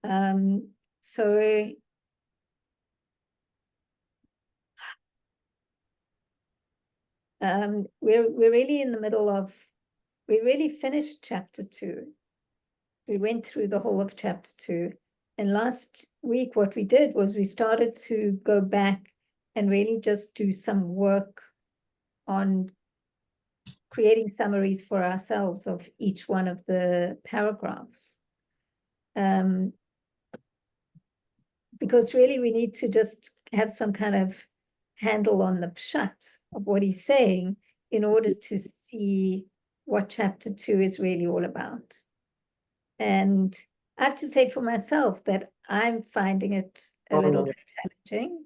So we're really in the middle of, we really finished chapter 2. We went through the whole of chapter 2. And last week, what we did was we started to go back and really just do some work on creating summaries for ourselves of each one of the paragraphs. Because really we need to just have some kind of handle on the pshat of what he's saying in order to see what chapter 2 is really all about. And I have to say for myself that I'm finding it a little bit challenging.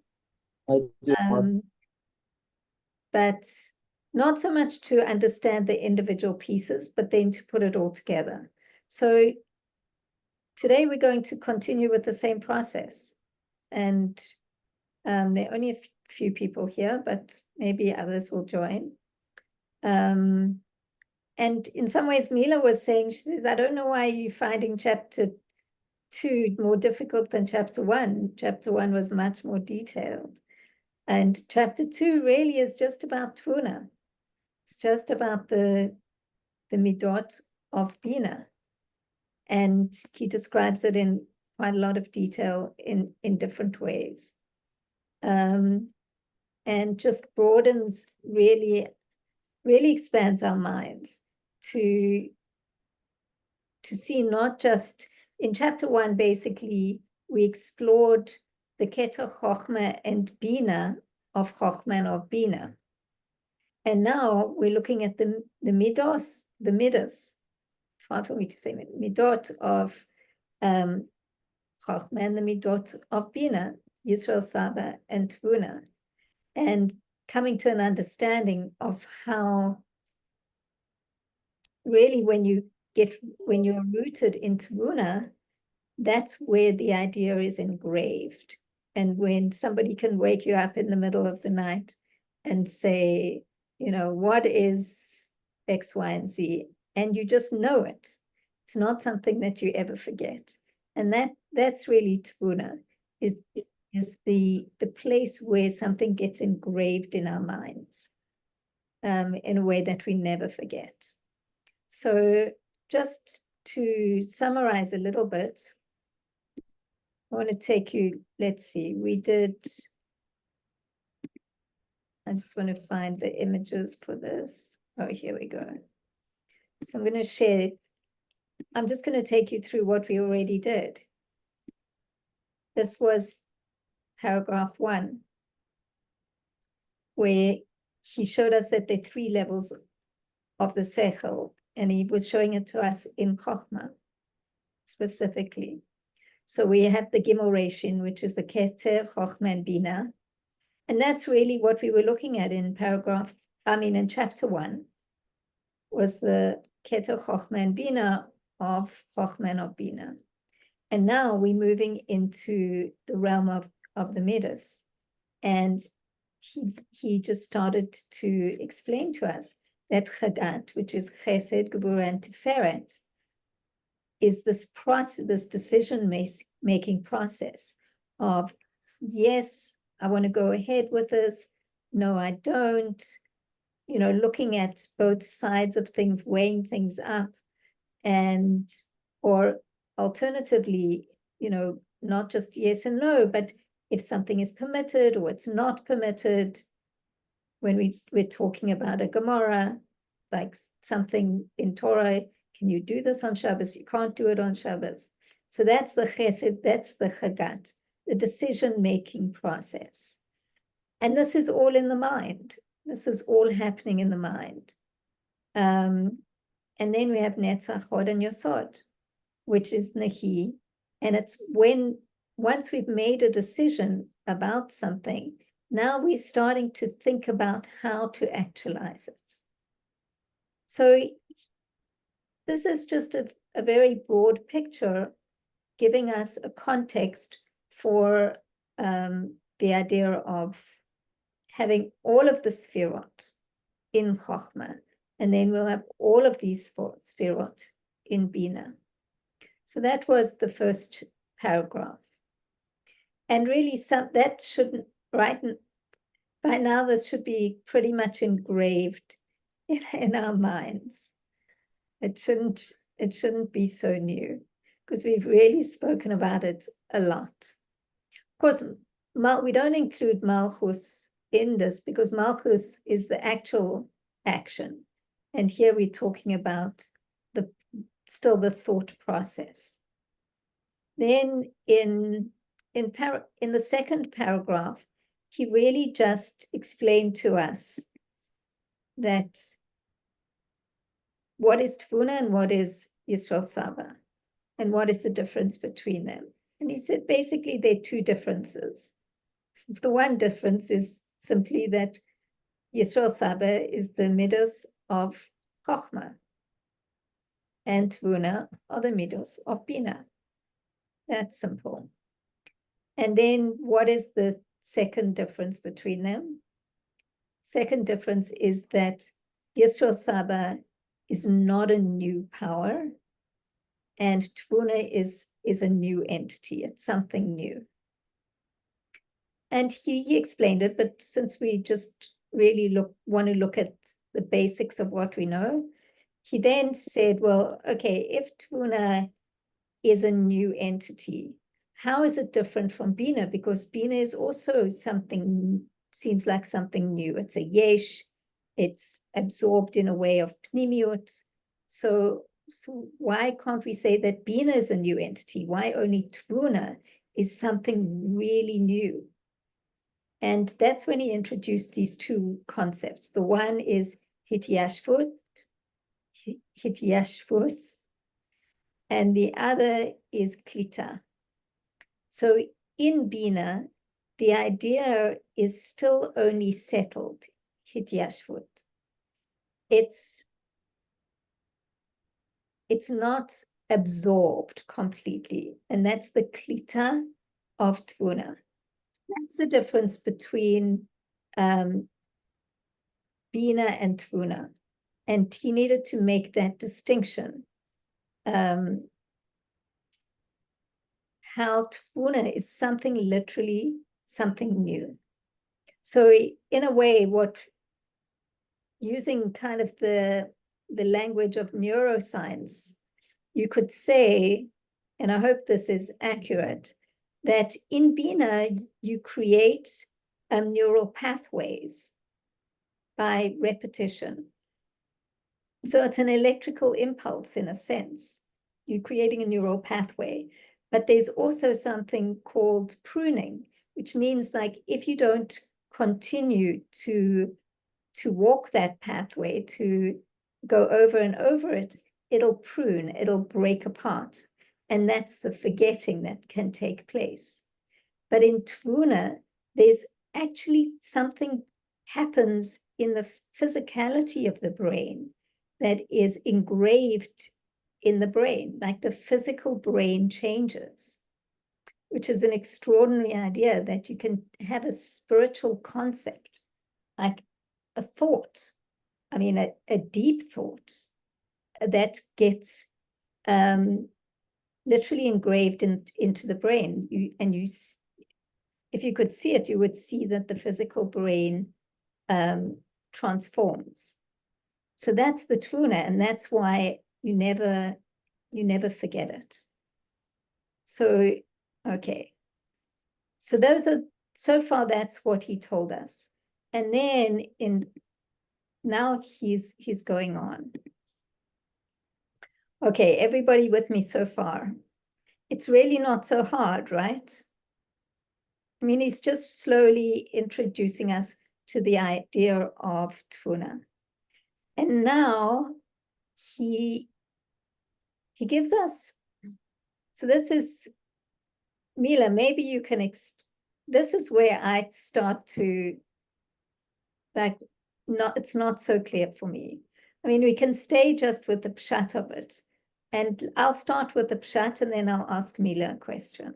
But not so much to understand the individual pieces, but then to put it all together. So today we're going to continue with the same process. And there are only a few people here, but maybe others will join. And in some ways, Mila was saying, she says, I don't know why you're finding chapter 2 more difficult than chapter 1. Chapter 1 was much more detailed. And chapter 2 really is just about Tevuna. It's just about the midot of Bina. And he describes it in quite a lot of detail in different ways. And just broadens, really expands our minds to see not just, in chapter 1, basically, we explored the Keter Chochmah and Bina of Chochmah and of Bina. And now we're looking at the midos, the midas. It's hard for me to say midot of Chochmah and the midot of Bina, Yisrael Saba and Tevuna, and coming to an understanding of how really when you're rooted in Tevuna, that's where the idea is engraved. And when somebody can wake you up in the middle of the night and say, what is X, Y, and Z? And you just know it. It's not something that you ever forget. And that's really Tevuna, is the place where something gets engraved in our minds in a way that we never forget. So just to summarize a little bit, I want to take you, let's see, I just want to find the images for this. Oh, here we go. So I'm going to share, I'm just going to take you through what we already did. This was paragraph 1, where he showed us that there are 3 levels of the sechel, and he was showing it to us in Chochmah specifically. So we have the Gimel Reshin, which is the Keter, Chochmah, and Bina. And that's really what we were looking at in chapter 1, was the Keter, Chochmah, and Bina of Chochmah and of Bina. And now we're moving into the realm of the Midas. And he just started to explain to us that Chagat, which is Chesed, Gevurah, and Tiferet, is this process, this decision-making process of, yes, I want to go ahead with this. No, I don't. Looking at both sides of things, weighing things up, or alternatively, not just yes and no, but if something is permitted or it's not permitted. When we're talking about a Gemara, like something in Torah, can you do this on Shabbos? You can't do it on Shabbos. So that's the chesed, that's the chagat, the decision-making process. And this is all in the mind. This is all happening in the mind. And then we have netzach, hod, and yosod, which is nahi. And it's once we've made a decision about something, now we're starting to think about how to actualize it. So this is just a very broad picture, giving us a context for the idea of having all of the sfirot in Chochmah, and then we'll have all of these sfirot in Bina. So that was the first paragraph. And really that shouldn't, right? By now, this should be pretty much engraved in our minds. It shouldn't be so new, because we've really spoken about it a lot. Of course, we don't include Malchus in this, because Malchus is the actual action. And here we're talking about still the thought process. Then in the second paragraph, he really just explained to us that what is Tevuna and what is Yisrael Saba, and what is the difference between them. And he said basically there are two differences. The one difference is simply that Yisrael Saba is the midos of Chochmah, and Tevuna are the midos of Bina. That's simple. And then what is the second difference between them? Second difference is that Yisrael Saba is not a new power, and Tevuna is a new entity. It's something new. And he explained it, but since we just really want to look at the basics of what we know, he then said, well, okay, if Tevuna is a new entity, how is it different from Bina? Because Bina is also something, seems like something new. It's a yesh, it's absorbed in a way of pnimiut. So why can't we say that Bina is a new entity? Why only Tevuna is something really new? And that's when he introduced these two concepts. The one is hityashvus, and the other is klita. So in Bina, the idea is still only settled, hityashvut. It's not absorbed completely, and that's the klita of Tevuna. That's the difference between Bina and Tevuna. And he needed to make that distinction. How Tevuna is something literally, something new. So in a way, using kind of the language of neuroscience, you could say, and I hope this is accurate, that in Bina, you create neural pathways by repetition. So it's an electrical impulse in a sense. You're creating a neural pathway, but there's also something called pruning, which means like if you don't continue to walk that pathway, to go over and over it, it'll prune, it'll break apart. And that's the forgetting that can take place. But in Tevuna, there's actually something happens in the physicality of the brain that is engraved in the brain, like the physical brain changes, which is an extraordinary idea that you can have a spiritual concept, like a thought, I mean, a deep thought that gets literally engraved into the brain. If you could see it, you would see that the physical brain transforms. So that's the Tevuna, and that's why you never forget it. So, okay. So so far that's what he told us. And then now he's going on. Okay, everybody with me so far? It's really not so hard, right? I mean, he's just slowly introducing us to the idea of Tevuna. And now he gives us, so this is, Mila, maybe you can, this is where I start to, like, it's not so clear for me. I mean, we can stay just with the pshat of it. And I'll start with the pshat and then I'll ask Mila a question.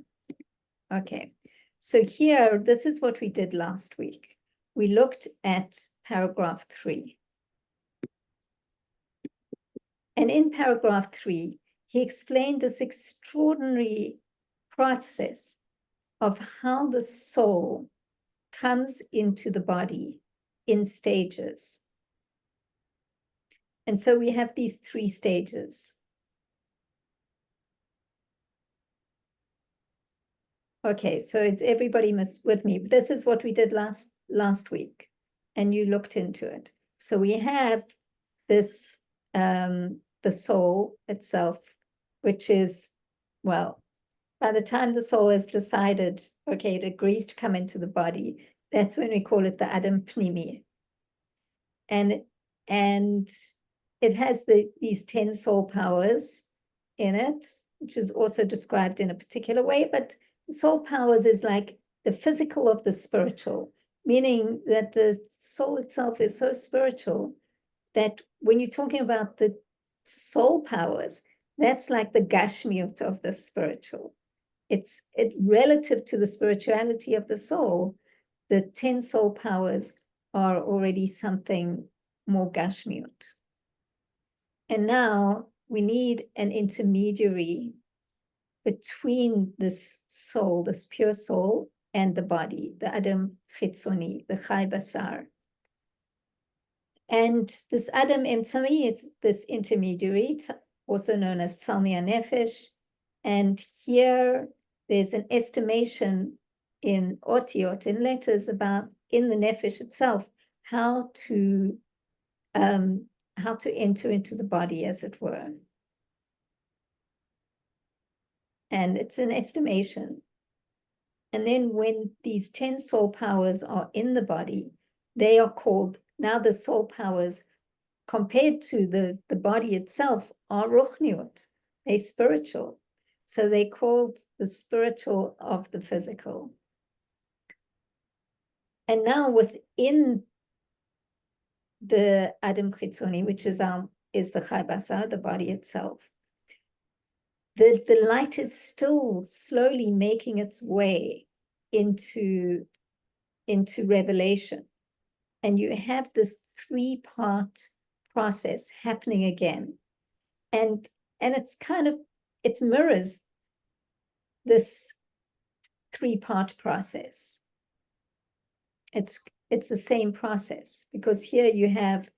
Okay, so here, this is what we did last week. We looked at paragraph 3. And in paragraph 3, he explained this extraordinary process of how the soul comes into the body in stages. And so we have these 3 stages. Okay, so it's everybody with me. This is what we did last week, and you looked into it. So we have this, the soul itself, which is, well, by the time the soul has decided, okay, it agrees to come into the body, that's when we call it the Adam Pnimi. And it has these 10 soul powers in it, which is also described in a particular way, but soul powers is like the physical of the spiritual, meaning that the soul itself is so spiritual that when you're talking about the soul powers, that's like the gashmiut of the spiritual. It's relative to the spirituality of the soul. The 10 soul powers are already something more gashmiut. And now we need an intermediary between this soul, this pure soul, and the body, the Adam Chitzoni, the Chai Basar. And this Adam Emtsami is this intermediary, also known as Tzalmi Nefesh. And here there's an estimation in otiot, in letters, about in the Nefesh itself, how to enter into the body, as it were. And it's an estimation. And then when these 10 soul powers are in the body, they are called, now the soul powers compared to the body itself are ruchniut, they're spiritual. So they called the spiritual of the physical. And now within the Adam Chitzoni, which is the Chai Basar, the body itself, the light is still slowly making its way into revelation. And you have this 3-part process happening again. And it's it mirrors this 3-part process. It's the same process, because here you have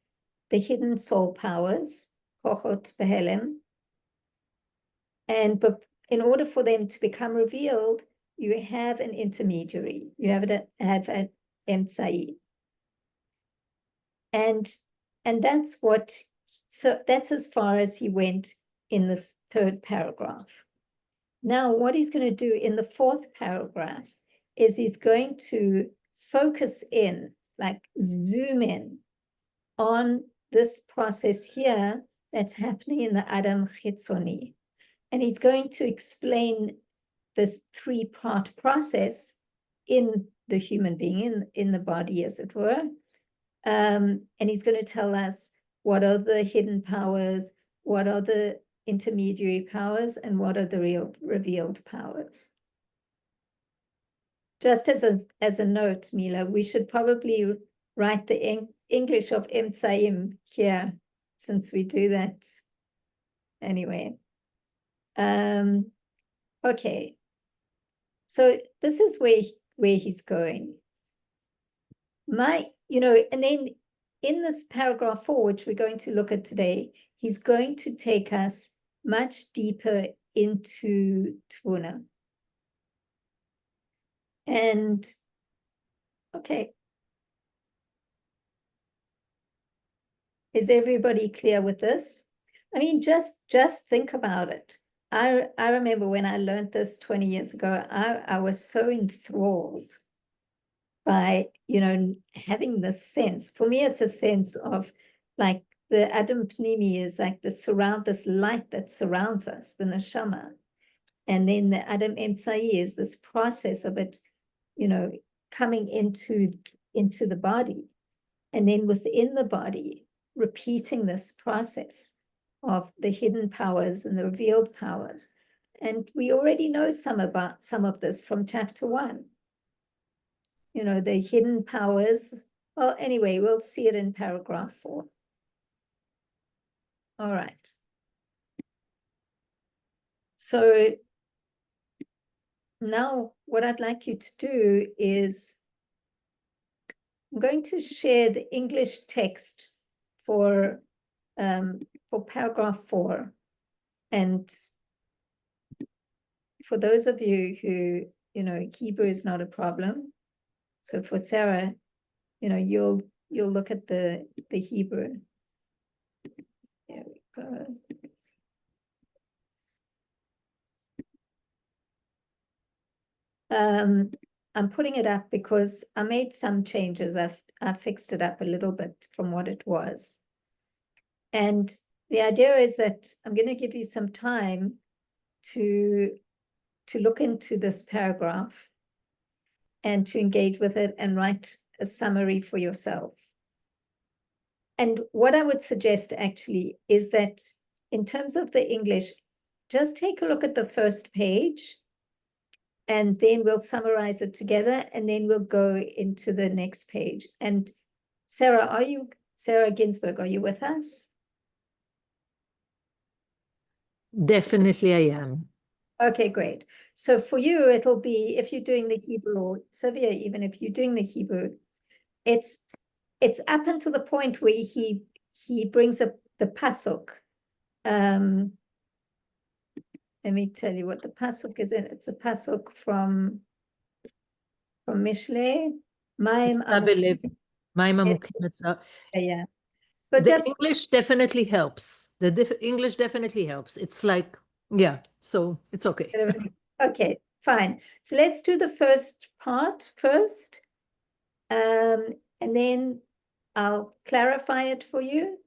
the hidden soul powers, kochot behelem, but in order for them to become revealed, you have an intermediary. You have an emtsai. And that's as far as he went in this 3rd paragraph. Now, what he's going to do in the 4th paragraph is he's going to focus in, like zoom in on this process here that's happening in the Adam Chitzoni. And he's going to explain this 3-part process in the human being, in the body, as it were. And he's going to tell us what are the hidden powers, what are the intermediary powers, and what are the real revealed powers. Just as a note, Mila, we should probably write the English of Emtsaim here, since we do that anyway. Okay, so this is where he's going. And then in this paragraph 4, which we're going to look at today, he's going to take us much deeper into Tevuna. And okay, is everybody clear with this? I mean, just think about it. I remember when I learned this 20 years ago, I was so enthralled by, having this sense. For me, it's a sense of like the Adam Pnimi is like this light that surrounds us, the neshama. And then the Adam Emtsai is this process of it, coming into the body. And then within the body, repeating this process of the hidden powers and the revealed powers. And we already know some of this from chapter 1. The hidden powers. Well, anyway, we'll see it in paragraph 4. All right. So now what I'd like you to do is I'm going to share the English text for paragraph 4. And for those of you who, Hebrew is not a problem. So for Sarah, you'll look at the Hebrew. There we go. I'm putting it up because I made some changes. I fixed it up a little bit from what it was. And the idea is that I'm going to give you some time to look into this paragraph and to engage with it and write a summary for yourself. And what I would suggest actually is that in terms of the English, just take a look at the first page and then we'll summarize it together and then we'll go into the next page. And Sarah Ginsberg, are you with us? Definitely I am. Okay, great. So for you, it'll be, if you're doing the Hebrew, or Sylvia, even if you're doing the Hebrew, it's up until the point where he brings up the pasuk. Let me tell you what the pasuk is in. It's a pasuk from Mishle. Maim Amukim. Yeah. But the English definitely helps. English definitely helps. It's like, yeah, so it's okay. Okay, fine. So let's do the first part first. And then I'll clarify it for you.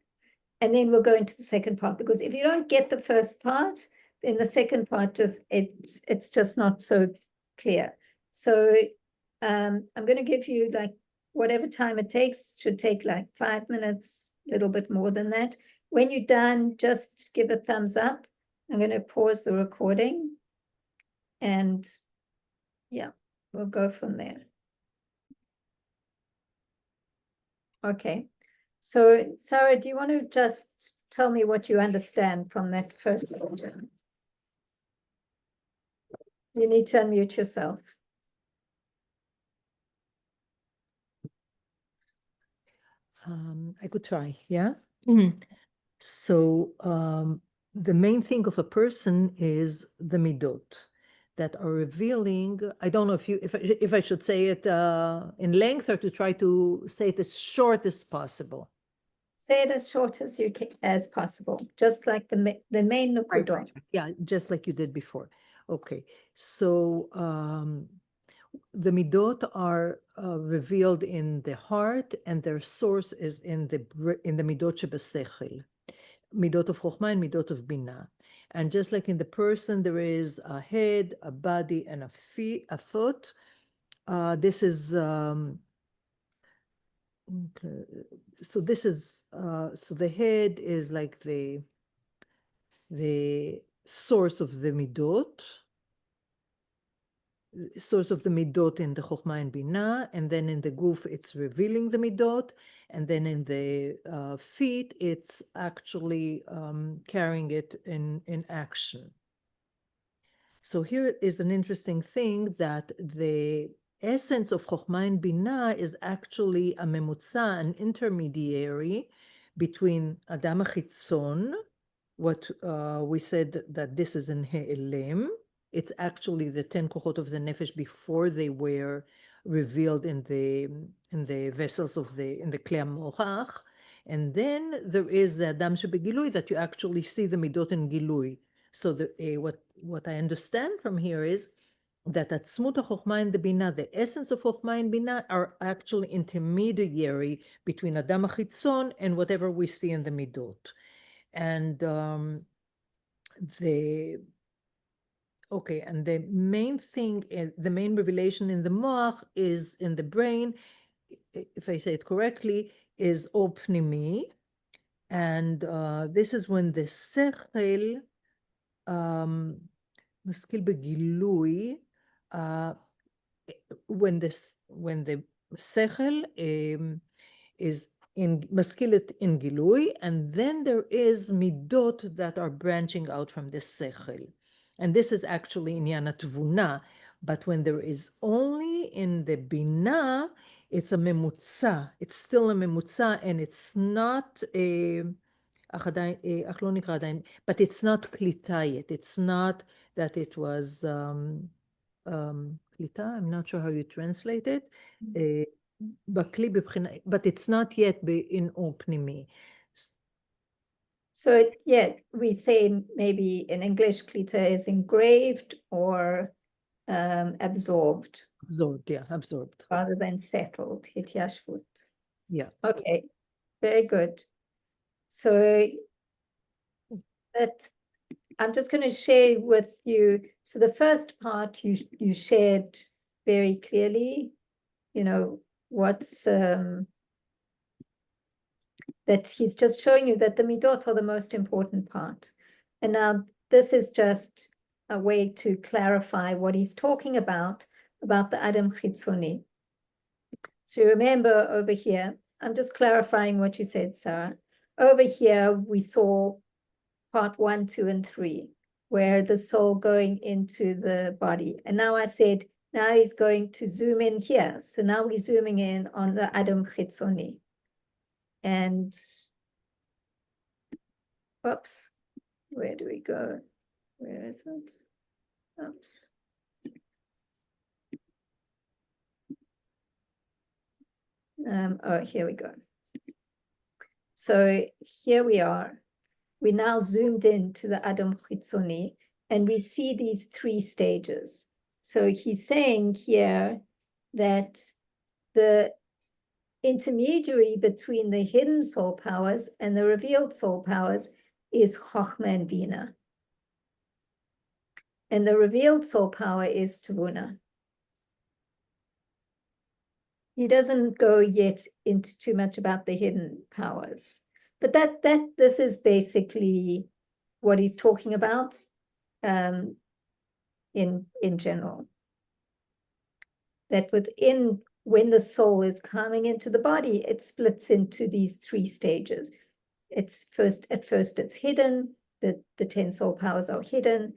And then we'll go into the second part, because if you don't get the first part, then the second part it's just not so clear. So I'm going to give you like whatever time it takes. Should take like 5 minutes, a little bit more than that. When you're done, just give a thumbs up. I'm going to pause the recording and yeah, we'll go from there. Okay. So, Sarah, do you want to just tell me what you understand from that first section? You need to unmute yourself. I could try, yeah? So the main thing of a person is the midot that are revealing. I don't know if I should say it in length or to try to say it as short as possible. Say it as short as as possible, just like the main nukudot. Right. Yeah, just like you did before. Okay, so the midot are revealed in the heart, and their source is in the midot shebasechel, midot of chokhmah and midot of bina. And just like in the person, there is a head, a body, and a foot. This is okay. So this is so the head is like the source of the midot. Source of the midot in the chokhmah and bina, and then in the guf it's revealing the midot, and then in the feet it's actually carrying it in action. So here is an interesting thing, that the essence of chokhmah and bina is actually a memutza, an intermediary between Adam HaChitzon, what we said that this is in He'elim. It's actually the 10 kochot of the nefesh before they were revealed in the vessels in the klei mochach. And then there is the Adam shebegilui, that you actually see the midot in gilui. So what I understand from here is that atzmut chokhmah and the bina, the essence of chokhmah and bina, are actually intermediary between Adam HaChitzon and whatever we see in the midot. And and the main thing, the main revelation in the moach is in the brain, if I say it correctly, is or pnimi. And this is when the sechel משכיל בגילוי, when the sechel is משכיל in gilui, and then there is midot that are branching out from the sechel. And this is actually in Yana Tevuna, But when there is only in the Binah, it's a memutza. It's still a memutza, and it's not a, but it's not klita yet. It's not that it was klita. I'm not sure how you translate it. But it's not yet in or pnimi. So yeah, we say maybe in English, klita is engraved or absorbed. Absorbed, yeah, absorbed. Rather than settled, hityashvut. Yeah. Okay, very good. So that I'm just going to share with you. So the first part you shared very clearly, you know, what's that he's just showing you that the midot are the most important part. And now this is just a way to clarify what he's talking about the Adam Chitzoni. So remember over here, I'm just clarifying what you said, Sarah. Over here, we saw part 1, 2, and 3, where the soul going into the body. And now I said, now he's going to zoom in here. So now we're zooming in on the Adam Chitzoni. And, oops, where do we go? Where is it? Oops. Oh, here we go. So here we are. We now zoomed in to the Adam Chitzoni, and we see these 3 stages. So he's saying here that the intermediary between the hidden soul powers and the revealed soul powers is Chochmah and Bina. And the revealed soul power is Tevuna. He doesn't go yet into too much about the hidden powers. But this is basically what he's talking about in general. That within, when the soul is coming into the body, it splits into these 3 stages. It's at first it's hidden, the 10 soul powers are hidden.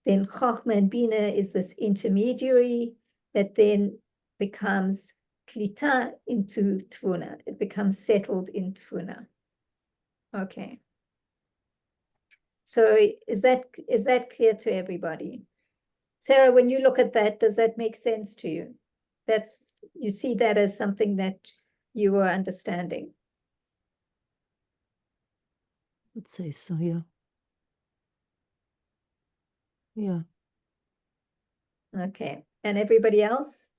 Then Chochmah and Bina is this intermediary that then becomes klita into Tevuna. It becomes settled in Tevuna. Okay. So is that clear to everybody? Sarah, when you look at that, does that make sense to you? You see that as something that you are understanding? I'd say so, yeah. Yeah. Okay. And everybody else?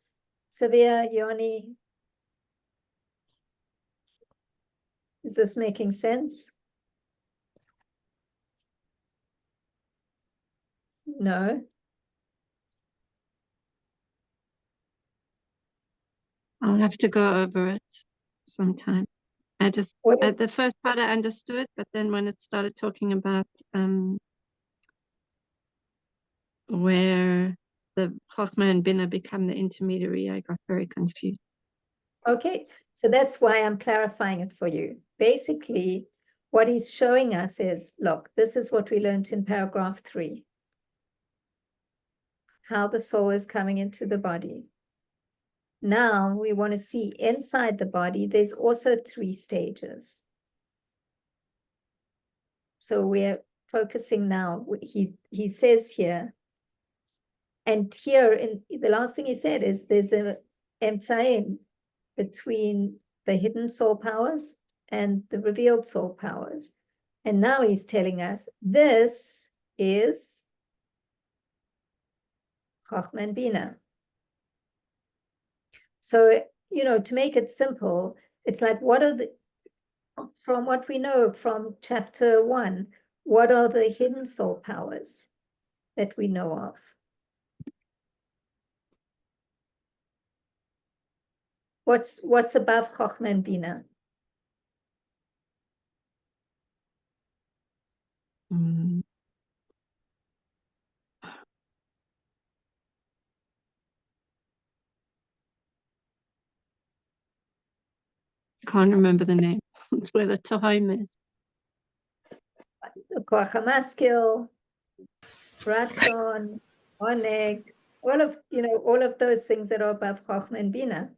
Savia, Yoni? Is this making sense? No? I'll have to go over it sometime. The first part I understood, but then when it started talking about where the Chochmah and Bina become the intermediary, I got very confused. Okay, so that's why I'm clarifying it for you. Basically, what he's showing us is, look, this is what we learned in paragraph 3. How the soul is coming into the body. Now we want to see inside the body, there's also 3 stages. So we're focusing now, he says here, and here in the last thing he said is there's a emtzaim between the hidden soul powers and the revealed soul powers. And now he's telling us this is Chochmah and Bina. So, to make it simple, it's like, from what we know from chapter 1, what are the hidden soul powers that we know of? What's above Chochmah and Bina? Can't remember the name. Where the Tohaim is. The Koach HaMaskil, Ratzon, Oneg, all of those things that are above Chochmah and Bina.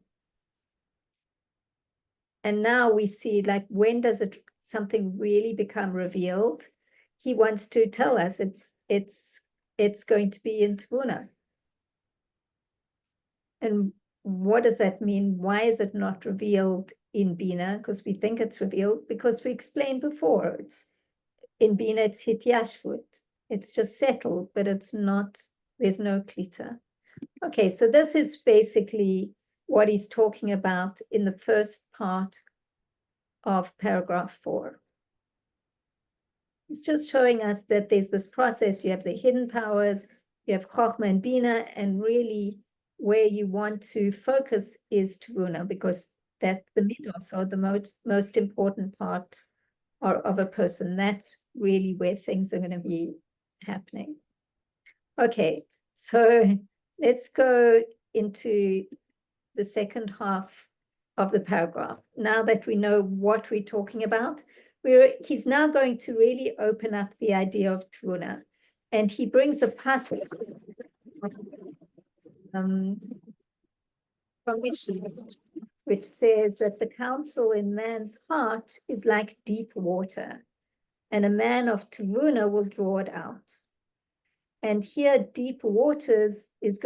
And now we see, like, when does something really become revealed? He wants to tell us it's going to be in Tevuna. And what does that mean? Why is it not revealed in Bina? Because we think it's revealed, because we explained before, it's in Bina, it's hityashvut. It's just settled, but it's not, there's no klita. Okay, so this is basically what he's talking about in the first part of paragraph 4. He's just showing us that there's this process. You have the hidden powers, you have Chochmah and Bina, and really where you want to focus is Tevuna, because that the midos are the most important part of a person. That's really where things are going to be happening. Okay, so let's go into the second half of the paragraph. Now that we know what we're talking about, he's now going to really open up the idea of Tevuna. And he brings a passage from Mishnah, which says that the counsel in man's heart is like deep water, and a man of Tevuna will draw it out. And here, deep waters is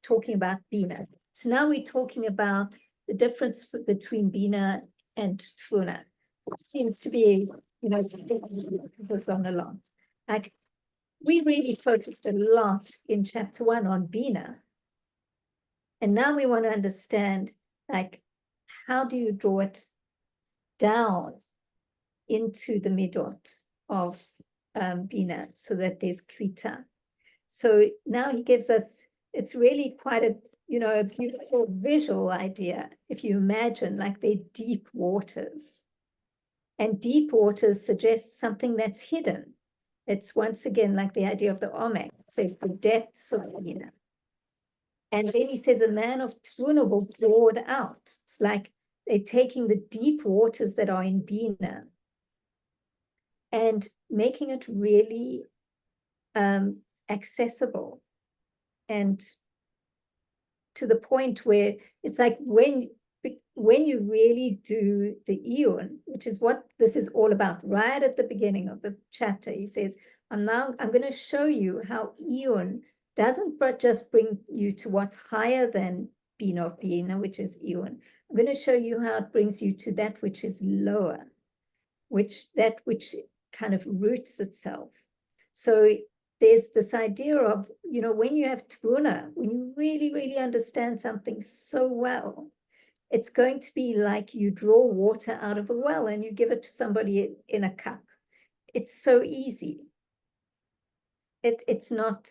talking about Bina. So now we're talking about the difference between Bina and Tevuna. It seems to be, focuses on a lot. Like, we really focused a lot in chapter 1 on Bina. And now we want to understand, like, how do you draw it down into the midot of Bina so that there's klita. So now he gives us, it's really quite a beautiful visual idea. If you imagine, like, they're deep waters, and deep waters suggests something that's hidden. It's once again like the idea of the Omek. It says the depths of Bina. And then he says a man of Tevuna will draw it out. It's like they're taking the deep waters that are in Bina and making it really accessible, and to the point where it's like when you really do the Iyun, which is what this is all about, right at the beginning of the chapter, he says, I'm going to show you how Iyun doesn't just bring you to what's higher than Bina of Bina, which is Iyun. I'm going to show you how it brings you to that which is lower, which kind of roots itself. So there's this idea of, when you have Tevuna, when you really, really understand something so well, it's going to be like you draw water out of a well and you give it to somebody in a cup. It's so easy. It's not,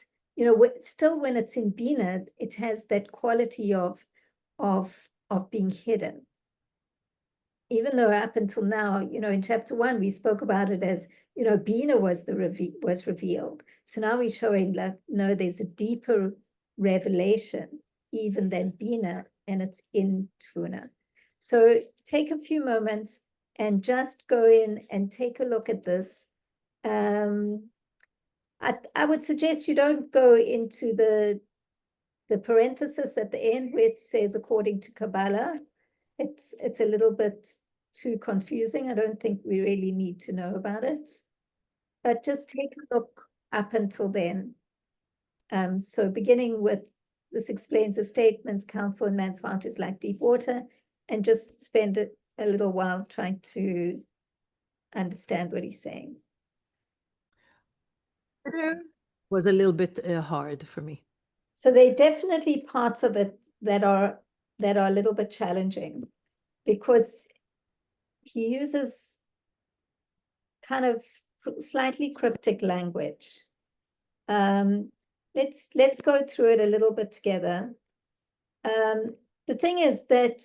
still when it's in Bina, it has that quality of being hidden. Even though up until now, in chapter 1, we spoke about it as, Bina was revealed. So now we're showing, like, no, there's a deeper revelation even than Bina, and it's in Tevuna. So take a few moments and just go in and take a look at this. I would suggest you don't go into the parenthesis at the end where it says according to Kabbalah. It's a little bit too confusing. I don't think we really need to know about it. But just take a look up until then. So beginning with, this explains the statement, counsel in man's heart is like deep water, and just spend a little while trying to understand what he's saying. Was a little bit hard for me. So there are definitely parts of it that are a little bit challenging, because he uses kind of slightly cryptic language. Let's go through it a little bit together. The thing is that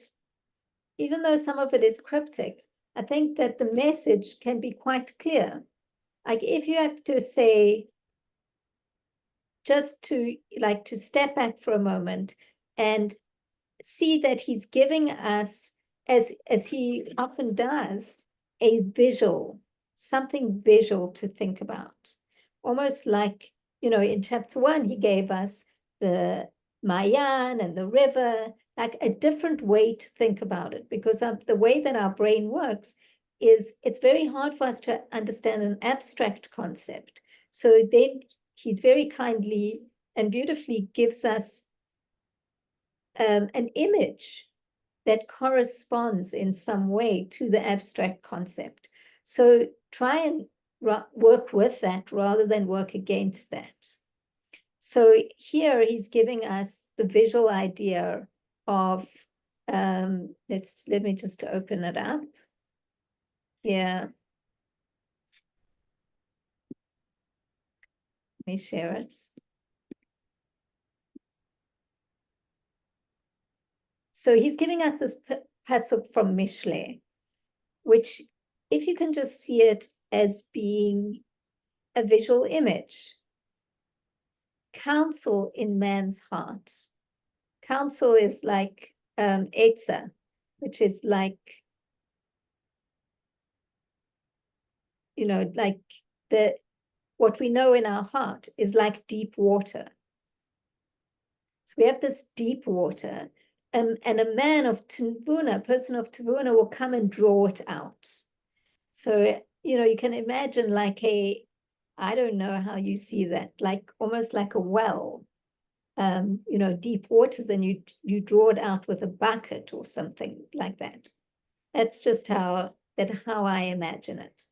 even though some of it is cryptic, I think that the message can be quite clear. Like, if you have to say, just to step back for a moment and see that he's giving us, as he often does, a visual, something visual to think about. Almost like, in chapter 1, he gave us the Mayan and the river, like a different way to think about it, because the way that our brain works is it's very hard for us to understand an abstract concept. So then he very kindly and beautifully gives us an image that corresponds in some way to the abstract concept. So try and work with that rather than work against that. So here he's giving us the visual idea of, let me just open it up. Yeah. Let me share it. So he's giving us this pasuk from Mishle, which, if you can just see it as being a visual image, counsel in man's heart. Counsel is like Eitzah, which is like, like what we know in our heart is like deep water. So we have this deep water, and a man of Tevuna, a person of Tevuna, will come and draw it out. So, you can imagine like I don't know how you see that, like almost like a well, deep waters, and you draw it out with a bucket or something like that. That's just how I imagine it.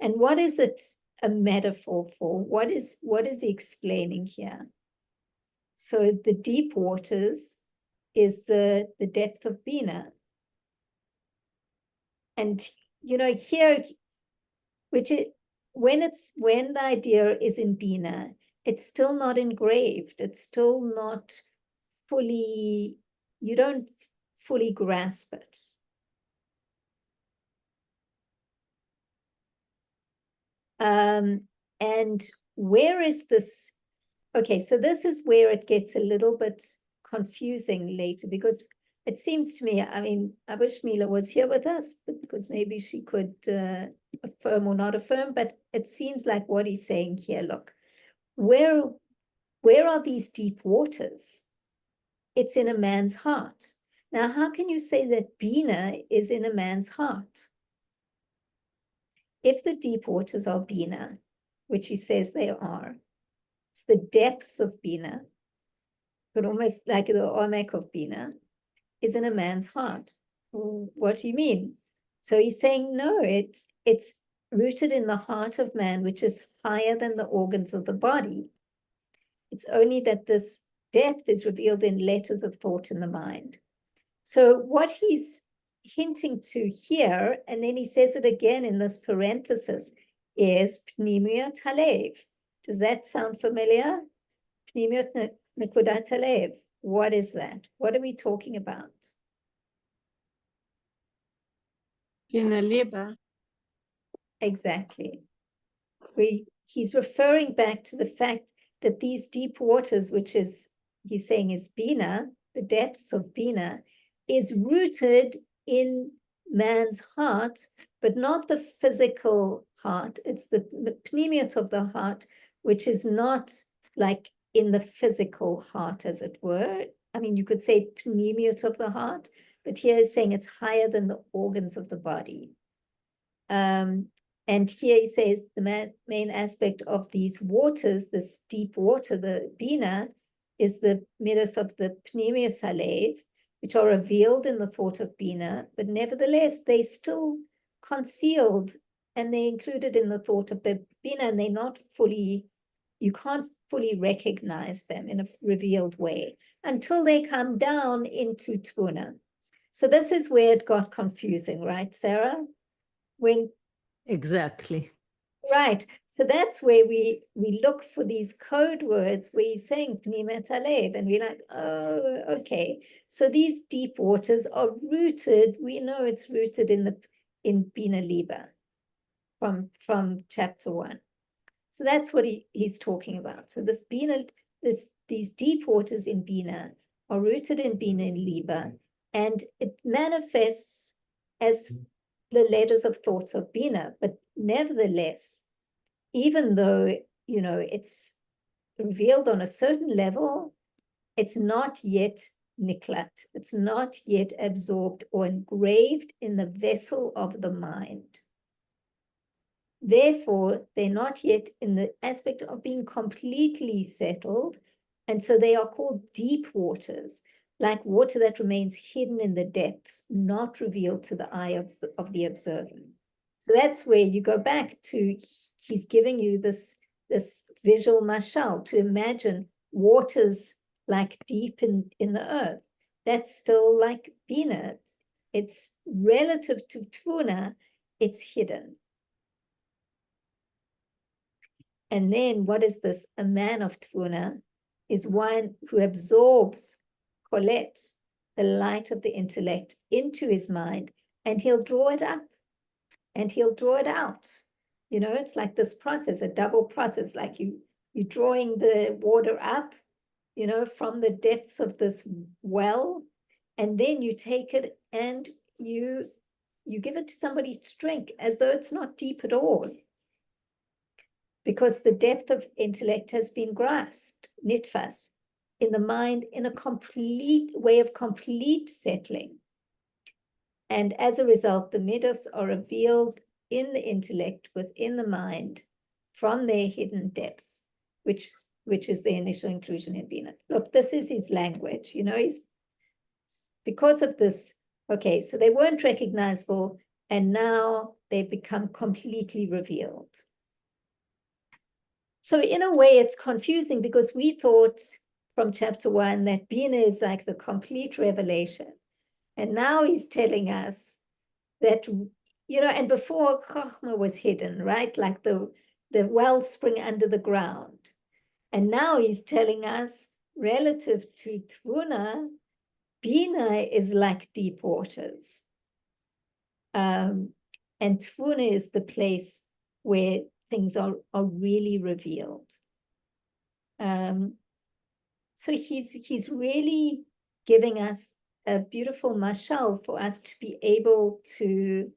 And what is it a metaphor for? What is he explaining here? So the deep waters is the depth of Bina. And here, which is when the idea is in Bina, it's still not engraved. It's still not fully, you don't fully grasp it. And where is this? Okay, so this is where it gets a little bit confusing later, because it seems to me, I mean, I wish Mila was here with us, because maybe she could affirm or not affirm, but it seems like what he's saying here, look, where are these deep waters? It's in a man's heart. Now, how can you say that Bina is in a man's heart? If the deep waters are Bina, which he says they are, it's the depths of Bina, but almost like the omek of Bina, is in a man's heart. What do you mean? So he's saying, no, it's rooted in the heart of man, which is higher than the organs of the body. It's only that this depth is revealed in letters of thought in the mind. So what he's hinting to here, and then he says it again in this parenthesis, is Pnimiut Halev. Does that sound familiar? Pnimiut Nekudat Halev. What is that? What are we talking about? Bina Liba. Exactly. He's referring back to the fact that these deep waters, which is, he's saying is Bina, the depths of Bina, is rooted in man's heart, but not the physical heart. It's the pnimiut of the heart, which is not like in the physical heart, as it were. I mean, you could say pnimiut of the heart, but here he's saying it's higher than the organs of the body. And here he says the main aspect of these waters, this deep water, the Bina, is the midas of the Pnimius Halev, which are revealed in the thought of Bina, but nevertheless, they still concealed and they're included in the thought of the Bina, and they're not fully, you can't fully recognize them in a revealed way until they come down into Tevuna. So this is where it got confusing, right, Sarah? Exactly. Right. So that's where we look for these code words where he's saying Pnimet Halev, and we're like, oh, okay. So these deep waters are rooted, we know it's rooted in Bina Liba from chapter 1. So that's what he's talking about. So this Bina, these deep waters in Bina are rooted in Bina Liba, and it manifests as the letters of thoughts of Bina, but nevertheless, even though, it's revealed on a certain level, it's not yet niklat. It's not yet absorbed or engraved in the vessel of the mind. Therefore, they're not yet in the aspect of being completely settled. And so they are called deep waters, like water that remains hidden in the depths, not revealed to the eye of the observer. So that's where you go back to, he's giving you this visual mashal to imagine waters like deep in the earth. That's still like Bina. It's relative to Tevuna, it's hidden. And then what is this? A man of Tevuna is one who absorbs Kolet, the light of the intellect, into his mind, and he'll draw it up and he'll draw it out. You know, it's like this process, a double process, like you're drawing the water up, you know, from the depths of this well, and then you take it and you give it to somebody to drink as though it's not deep at all. Because the depth of intellect has been grasped, nitfas, in the mind in a complete way of complete settling. And as a result, the midos are revealed in the intellect within the mind from their hidden depths, which is the initial inclusion in Bina. Look, this is his language, you know, he's because of this, okay, so they weren't recognizable, and now they've become completely revealed. So in a way, it's confusing because we thought from chapter 1 that Bina is like the complete revelation. And now he's telling us that, you know, and before Chochmah was hidden, right? Like the wellspring under the ground. And now he's telling us, relative to Tevuna, Bina is like deep waters. And Tevuna is the place where things are really revealed. So he's really giving us a beautiful mashal for us to be able to,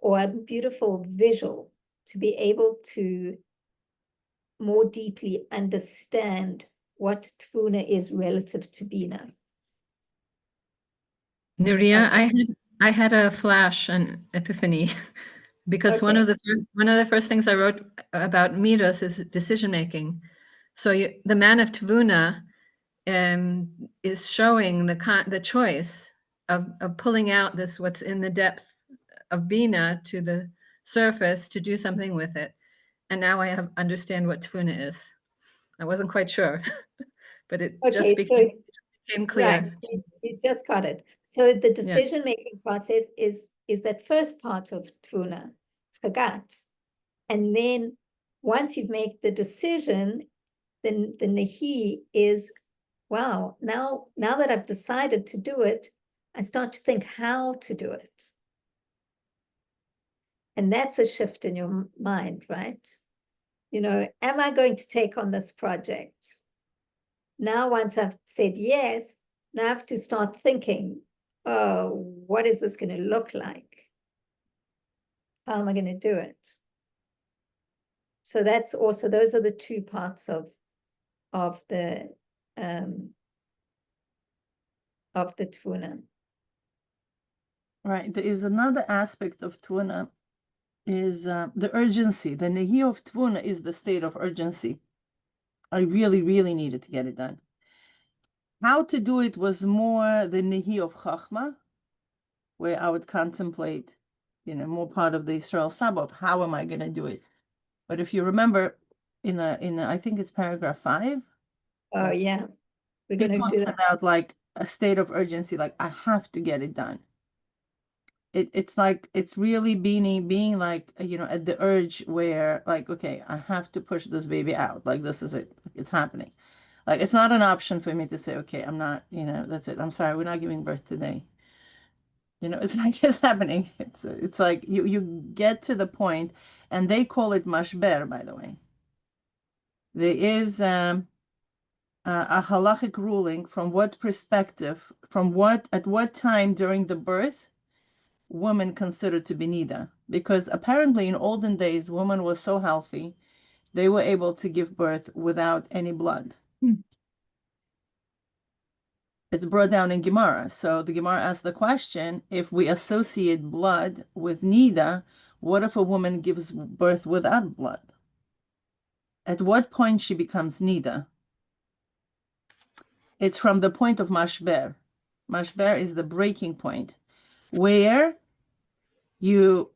or a beautiful visual, to be able to more deeply understand what Tevuna is relative to Bina. Nuria, I had a flash, an epiphany, because Okay. one of the first things I wrote about midos is decision making. So the man of Tevuna is showing the choice of pulling out what's in the depth of Bina to the surface to do something with it. And now I understand what Tevuna is. I wasn't quite sure, but it just became clear. Right, so you just got it. So the decision-making process is that first part of Tevuna, Chagat. And then once you've made the decision, then the Nehi is, wow, now that I've decided to do it, I start to think how to do it. And that's a shift in your mind, right? You know, am I going to take on this project? Now, once I've said yes, now I have to start thinking, oh, what is this going to look like? How am I going to do it? So that's also, those are the two parts of the Tevuna. Right. There is another aspect of Tevuna is the urgency. The Nehi of Tevuna is the state of urgency. I really, really needed to get it done. How to do it was more the Nehi of Chachma, where I would contemplate, you know, more part of the Israel Sabbath. How am I going to do it? But if you remember, in I think it's paragraph 5. Oh yeah, we're He going to talks do that. about like a state of urgency, like I have to get it done. It's like it's really being like, you know, at the urge where like, okay, I have to push this baby out. Like this is it. It's happening. Like it's not an option for me to say, okay, I'm not, you know, that's it. I'm sorry, we're not giving birth today. You know, it's like it's happening. It's like you get to the point, and they call it mashber, by the way. There is a halachic ruling from what perspective, at what time during the birth women considered to be nida, because apparently in olden days women were so healthy they were able to give birth without any blood. It's brought down in Gemara. So the Gemara asks the question, if we associate blood with nida, what if a woman gives birth without blood? At what point she becomes nida? It's from the point of mashber. Mashber is the breaking point where you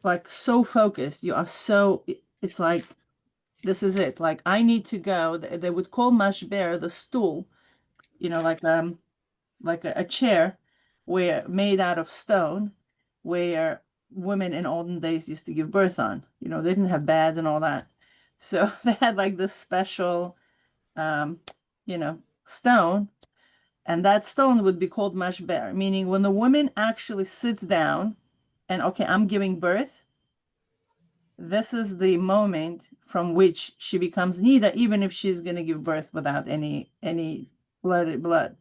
like so focused, you are so, it's like, this is it. Like, I need to go. They would call mashber the stool, you know, like a chair where made out of stone, where women in olden days used to give birth on. You know, they didn't have beds and all that. So they had like this special, you know, stone, and that stone would be called mashber, meaning when the woman actually sits down and, okay, I'm giving birth, this is the moment from which she becomes nida, even if she's going to give birth without any blood.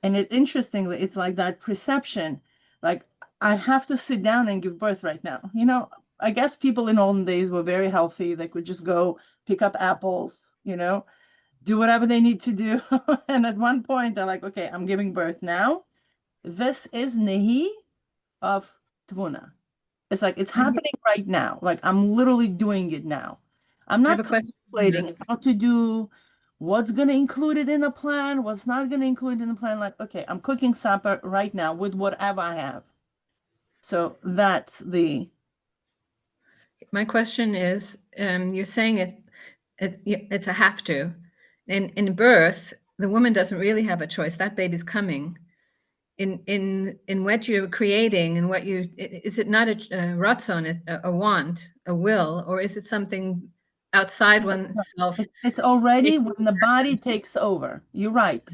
And it's interestingly, it's like that perception, like, I have to sit down and give birth right now. You know, I guess people in olden days were very healthy. They could just go pick up apples, you know, do whatever they need to do. And at one point, they're like, okay, I'm giving birth now. This is Nehi of Tevuna. It's like, it's happening right now. Like, I'm literally doing it now. I'm I have not a question. contemplating how to do, what's going to include it in the plan, what's not going to include in the plan. Like, okay, I'm cooking supper right now with whatever I have. So that's My question is, you're saying it's a have to. In birth, the woman doesn't really have a choice. That baby's coming. In what you're creating and what you, is it not a ratzon, a want, a will, or is it something outside oneself? it's already when the body takes over. You're right.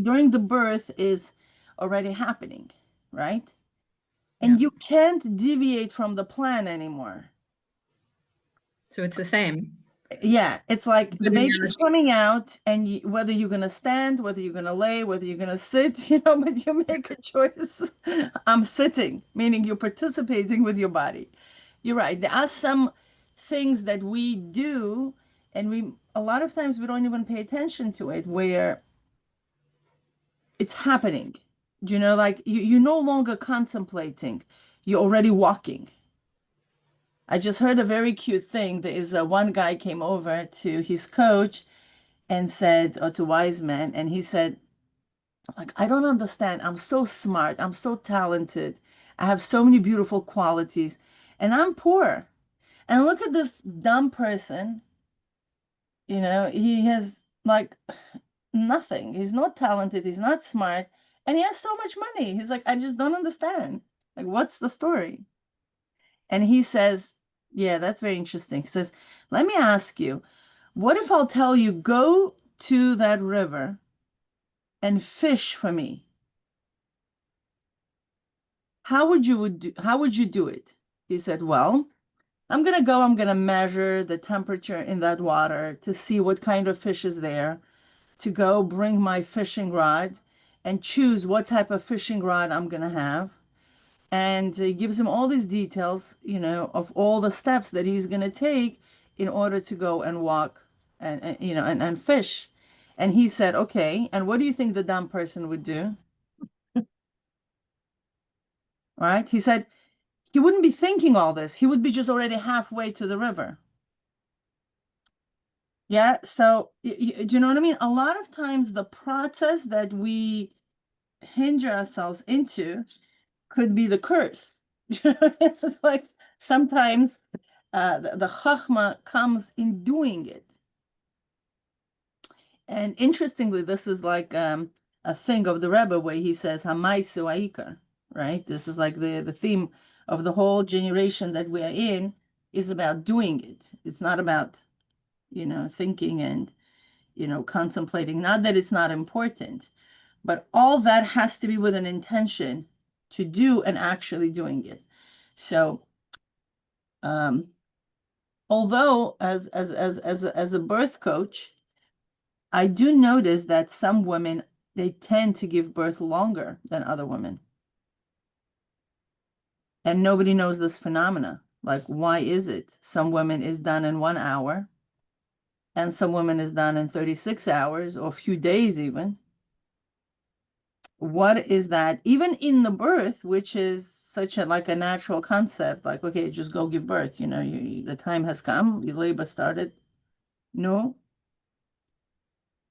During the birth is already happening, right? And Yeah. you can't deviate from the plan anymore. So it's the same. Yeah, it's like the Living baby's energy. coming out, and whether you're gonna stand, whether you're gonna lay, whether you're gonna sit, you know, but you make a choice. I'm sitting, meaning you're participating with your body. You're right. There are some things that we do, and a lot of times we don't even pay attention to it, where it's happening. You know, like you're no longer contemplating, you're already walking. I just heard a very cute thing. There is one guy came over to his coach and said, or to Wiseman, and he said, like, I don't understand. I'm so smart. I'm so talented. I have so many beautiful qualities, and I'm poor. And look at this dumb person. You know, he has like nothing. He's not talented. He's not smart, and he has so much money. He's like, I just don't understand. Like, what's the story? And he says, yeah, that's very interesting. He says, let me ask you, what if I'll tell you, go to that river and fish for me? How would you do it? He said, well, I'm gonna measure the temperature in that water to see what kind of fish is there, to go bring my fishing rod and choose what type of fishing rod I'm gonna have. And he gives him all these details, you know, of all the steps that he's going to take in order to go and walk and you know, and fish. And he said, okay, and what do you think the dumb person would do? Right? He said he wouldn't be thinking all this. He would be just already halfway to the river. Yeah. So, do you know what I mean? A lot of times the process that we hinge ourselves into could be the curse. It's like sometimes the chachma comes in doing it. And interestingly, this is like a thing of the Rebbe where he says Hamaisu Aikar, right? This is like the theme of the whole generation that we are in is about doing it. It's not about, you know, thinking and, you know, contemplating. Not that it's not important, but all that has to be with an intention to do and actually doing it. So, although as a birth coach, I do notice that some women, they tend to give birth longer than other women. And nobody knows this phenomena. Like, why is it? Some women is done in 1 hour, and some women is done in 36 hours or a few days even. what is that, even in the birth, which is such a like a natural concept, like, okay, just go give birth, you know, the time has come, your labor started. No.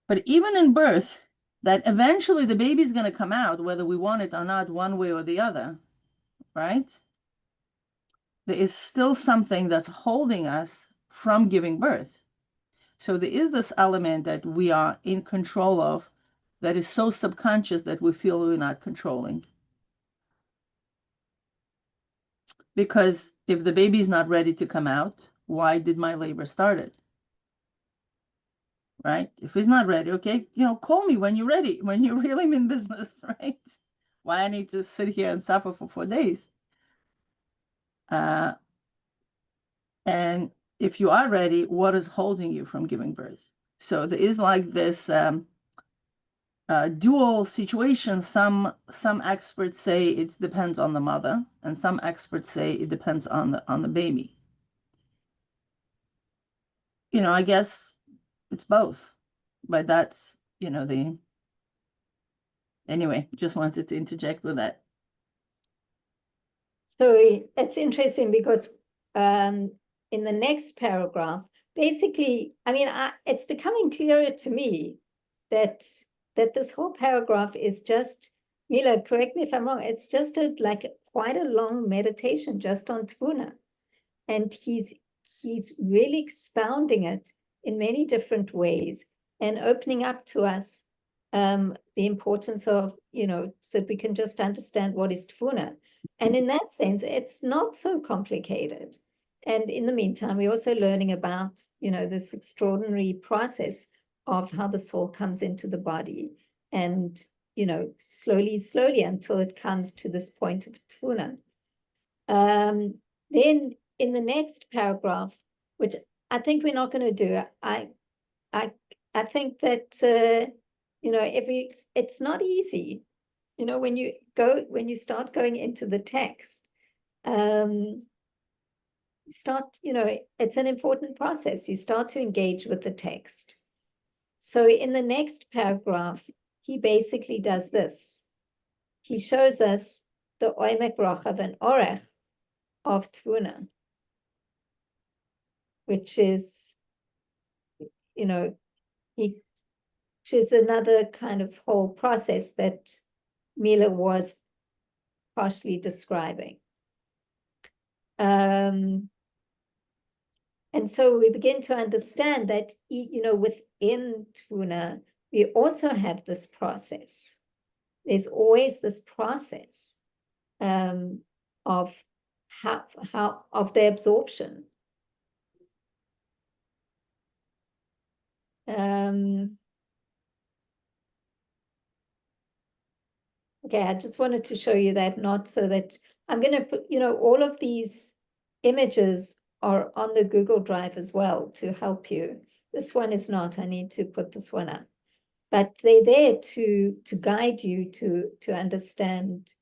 But even in birth, that eventually the baby's going to come out, whether we want it or not, one way or the other, right? There is still something that's holding us from giving birth. So there is this element that we are in control of that is so subconscious that we feel we're not controlling. Because if the baby's not ready to come out, why did my labor start it? Right? If he's not ready, okay, you know, call me when you're ready, when you really mean business, right? Why I need to sit here and suffer for 4 days? And if you are ready, what is holding you from giving birth? So there is like this dual situation. Some experts say it depends on the mother, and some experts say it depends on the baby. You know, I guess it's both, but that's, you know, anyway, just wanted to interject with that. So it's interesting because in the next paragraph, basically, I mean, it's becoming clearer to me that this whole paragraph is just, Mila, correct me if I'm wrong, it's just quite a long meditation just on Tevuna. And he's really expounding it in many different ways and opening up to us the importance of, you know, so that we can just understand what is Tevuna. And in that sense, it's not so complicated. And in the meantime, we're also learning about, you know, this extraordinary process of how the soul comes into the body and, you know, slowly until it comes to this point of Tevuna. Then in the next paragraph, which I think we're not going to do, I think that, you know, it's not easy, you know, when you start going into the text, you know, it's an important process. You start to engage with the text. So in the next paragraph, he basically does this. He shows us the oimek rochav and orech of Tevuna, which is, you know, which is another kind of whole process that Mila was partially describing. And so we begin to understand that, you know, within Tevuna, we also have this process. There's always this process of how of the absorption. Okay, I just wanted to show you that, not so that I'm going to put, you know, all of these images are on the Google Drive as well to help you. This one is not. I need to put this one up. But they're there to guide you to understand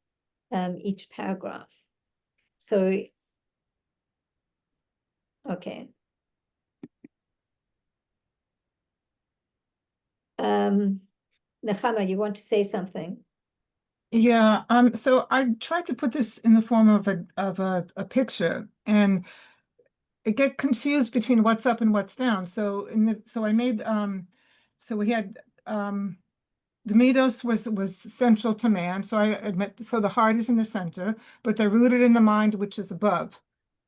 each paragraph. So, okay. Nechama, you want to say something? Yeah, so I tried to put this in the form of a picture, and I get confused between what's up and what's down. So I made so we had the midos was central to man. So I admit, so the heart is in the center, but they're rooted in the mind, which is above.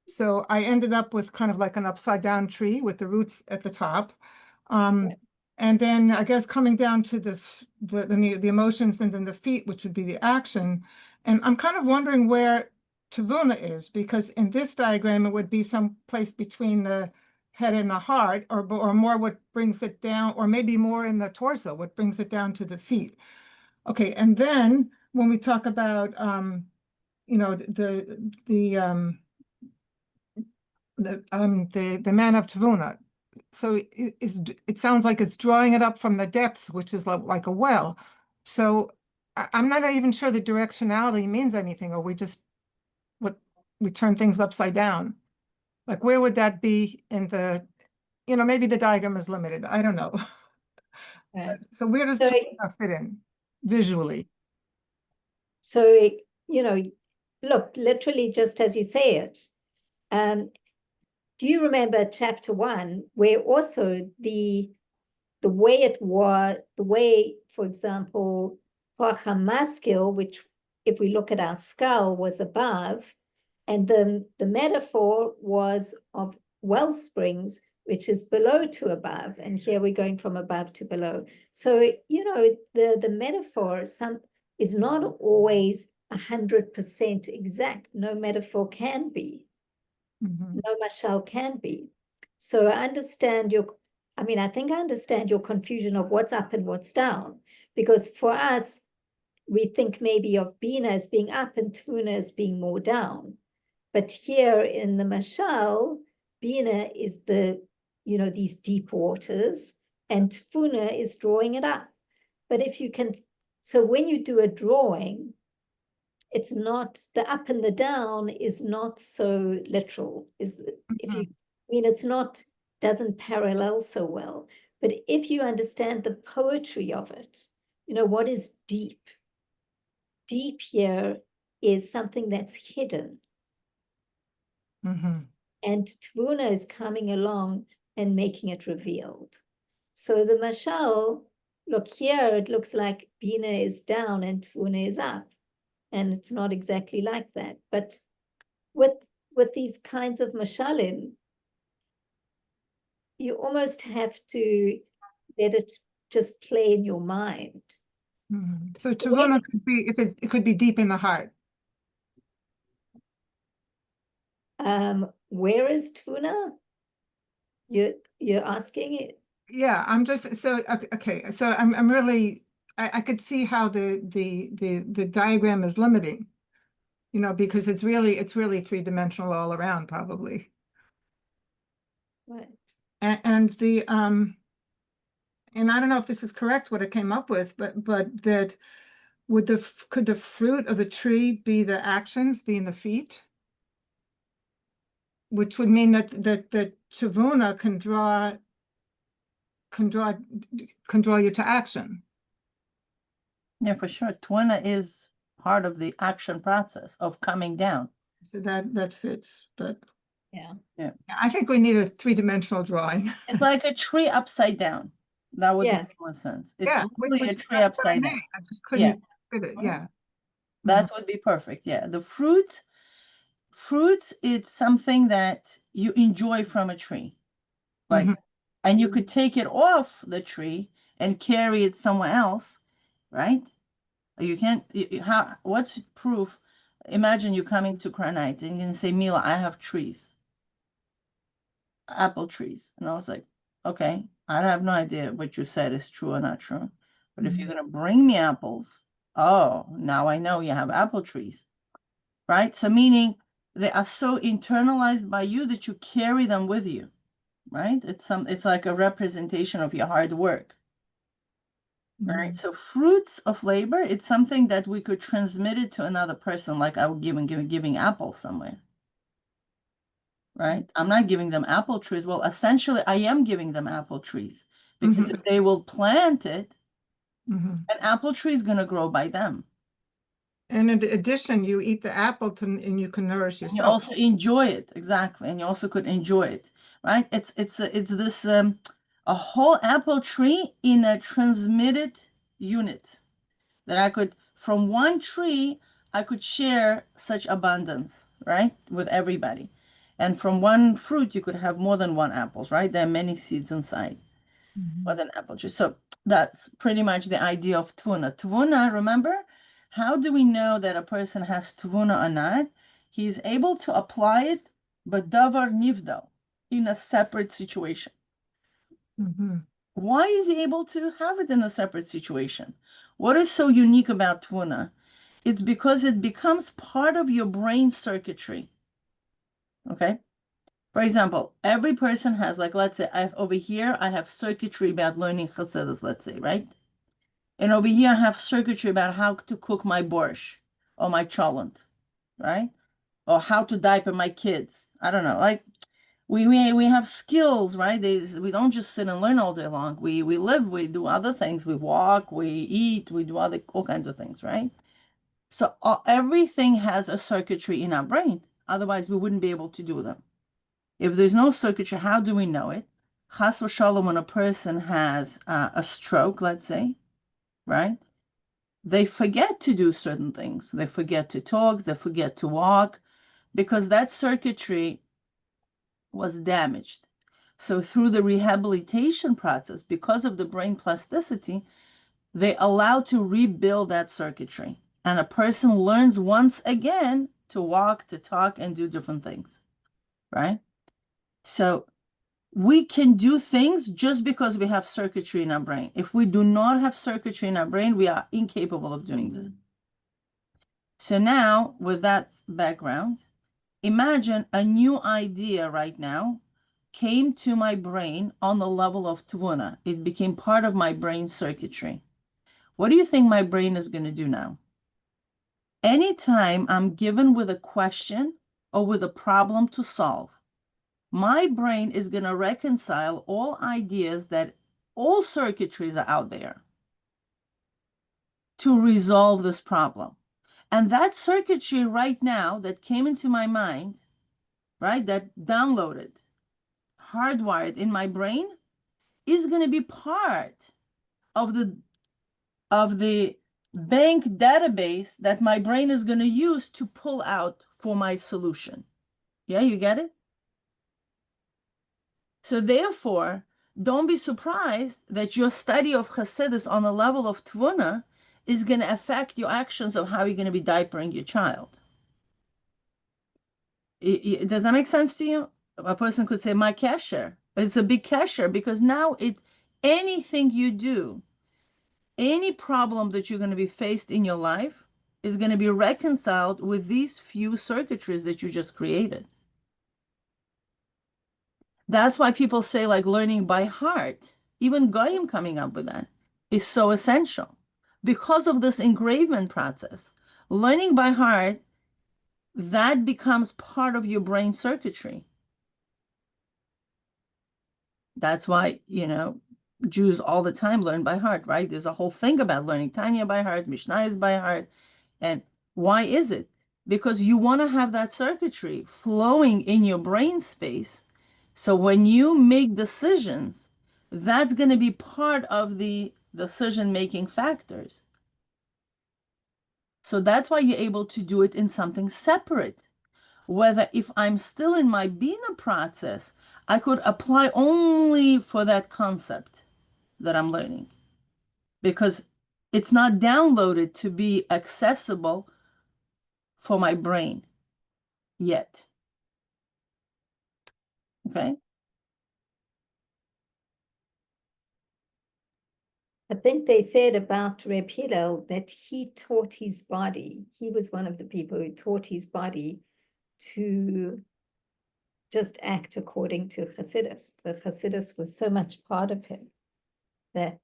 So I ended up with kind of like an upside down tree with the roots at the top. And then I guess coming down to the emotions and then the feet, which would be the action. And I'm kind of wondering where Tevuna is, because in this diagram, it would be some place between the head and the heart, or more what brings it down, or maybe more in the torso, what brings it down to the feet. Okay, and then when we talk about, you know, the man of Tevuna, so it sounds like it's drawing it up from the depths, which is like a well. So I'm not even sure the directionality means anything, or we turn things upside down. Like, where would that be in the, you know, maybe the diagram is limited. I don't know. Right. So where does Tevuna fit in visually? So, you know, look, literally just as you say it. Do you remember chapter 1, where also the way it was, the way, for example, Maskil, which if we look at our skull, was above, and the metaphor was of well springs, which is below to above, and here we're going from above to below. So, you know, the metaphor is not always 100% exact. No metaphor can be. Mhm. No mashal can be. So I understand I think I understand your confusion of what's up and what's down, because for us, we think maybe of Bina as being up and Tevuna as being more down. But here in the mashal, Bina is these deep waters, and Tevuna is drawing it up. But so when you do a drawing, it's not, the up and the down is not so literal. It's not, doesn't parallel so well. But if you understand the poetry of it, what is deep? Deep here is something that's hidden. Mhm. And Tevuna is coming along and making it revealed. So the mashal, look here, it looks like Bina is down and Tevuna is up. And it's not exactly like that. But with these kinds of mashalim, you almost have to let it just play in your mind. Mhm. So Tevuna could be, if it could be deep in the heart. Where is Tevuna? You're asking it? Yeah, I'm just so okay. So I'm really I could see how the diagram is limiting, because it's really three-dimensional all around probably. Right. And and I don't know if this is correct what it came up with, but that could the fruit of the tree be the actions, being the feet? Which would mean that the Tevuna can draw you to action. Yeah, for sure. Tevuna is part of the action process of coming down. So that fits, but Yeah. I think we need a three-dimensional drawing. It's like a tree upside down. That would Yes. make more sense. It's Yeah, literally a which tree that's what I upside mean. down. I just couldn't fit it. Yeah. That would be perfect. Yeah. The fruits, it's something that you enjoy from a tree. Like, Mhm. and you could take it off the tree and carry it somewhere else, right? You can't, what's proof? Imagine you coming to Granite and you can say, Mila, I have trees, apple trees. And I was like, okay, I have no idea what you said is true or not true. But if you're going to bring me apples, oh, now I know you have apple trees, right? So meaning they are so internalized by you that you carry them with you, right? It's like a representation of your hard work. Right. So fruits of labor, it's something that we could transmit it to another person, like I would giving apples somewhere. Right. I'm not giving them apple trees. Well, essentially, I am giving them apple trees because if they will plant it, an apple tree is going to grow by them. And in addition, you eat the apple and you can nourish And you yourself. also enjoy it. Exactly. And you also could enjoy it. Right. It's this a whole apple tree in a transmitted unit that I could, from one tree, I could share such abundance, right, with everybody. And from one fruit, you could have more than one apples, right? There are many seeds inside with an apple tree. So that's pretty much the idea of Tevuna. Tevuna, remember, how do we know that a person has Tevuna or not? He's able to apply it, but davar nivdo, in a separate situation. Why is he able to have it in a separate situation? What is so unique about Tevuna? It's because it becomes part of your brain circuitry. Okay? For example, every person has, like, let's say, over here, I have circuitry about learning Chassidus, let's say, right? And over here, I have circuitry about how to cook my borscht or my cholent, right? Or how to diaper my kids. I don't know. Like, we have skills, right? We don't just sit and learn all day long. We live, we do other things. We walk, we eat, we do all kinds of things, right? So everything has a circuitry in our brain. Otherwise, we wouldn't be able to do them. If there's no circuitry, how do we know it? Chas v'shalom, when a person has a stroke, let's say, right? They forget to do certain things. They forget to talk, they forget to walk, because that circuitry was damaged. So through the rehabilitation process, because of the brain plasticity, they allow to rebuild that circuitry. And a person learns once again to walk, to talk, and do different things, right? So we can do things just because we have circuitry in our brain. If we do not have circuitry in our brain, we are incapable of doing that. So now, with that background, imagine a new idea right now came to my brain on the level of Tevuna. It became part of my brain circuitry. What do you think my brain is going to do now? Anytime I'm given with a question or with a problem to solve, my brain is going to reconcile all ideas that all circuitries are out there to resolve this problem. And that circuitry right now that came into my mind, right, that downloaded, hardwired in my brain, is going to be part of the bank database that my brain is going to use to pull out for my solution. Yeah, you get it? So therefore, don't be surprised that your study of Chassidus on the level of Tevuna is going to affect your actions of how you're going to be diapering your child. Does that make sense to you? A person could say, my kesher. It's a big kesher because now anything you do, any problem that you're going to be faced in your life is going to be reconciled with these few circuitries that you just created. That's why people say like learning by heart, even Goyim coming up with that, is so essential. Because of this engravement process, learning by heart, that becomes part of your brain circuitry. That's why, Jews all the time learn by heart, right? There's a whole thing about learning Tanya by heart, Mishnayos by heart. And why is it? Because you want to have that circuitry flowing in your brain space. So when you make decisions, that's going to be part of the decision-making factors. So that's why you're able to do it in something separate. Whether if I'm still in my Bina process, I could apply only for that concept that I'm learning, because it's not downloaded to be accessible for my brain yet. Okay? I think they said about Reb Hillel that he taught his body. He was one of the people who taught his body to just act according to Chassidus. The Chassidus was so much part of him that,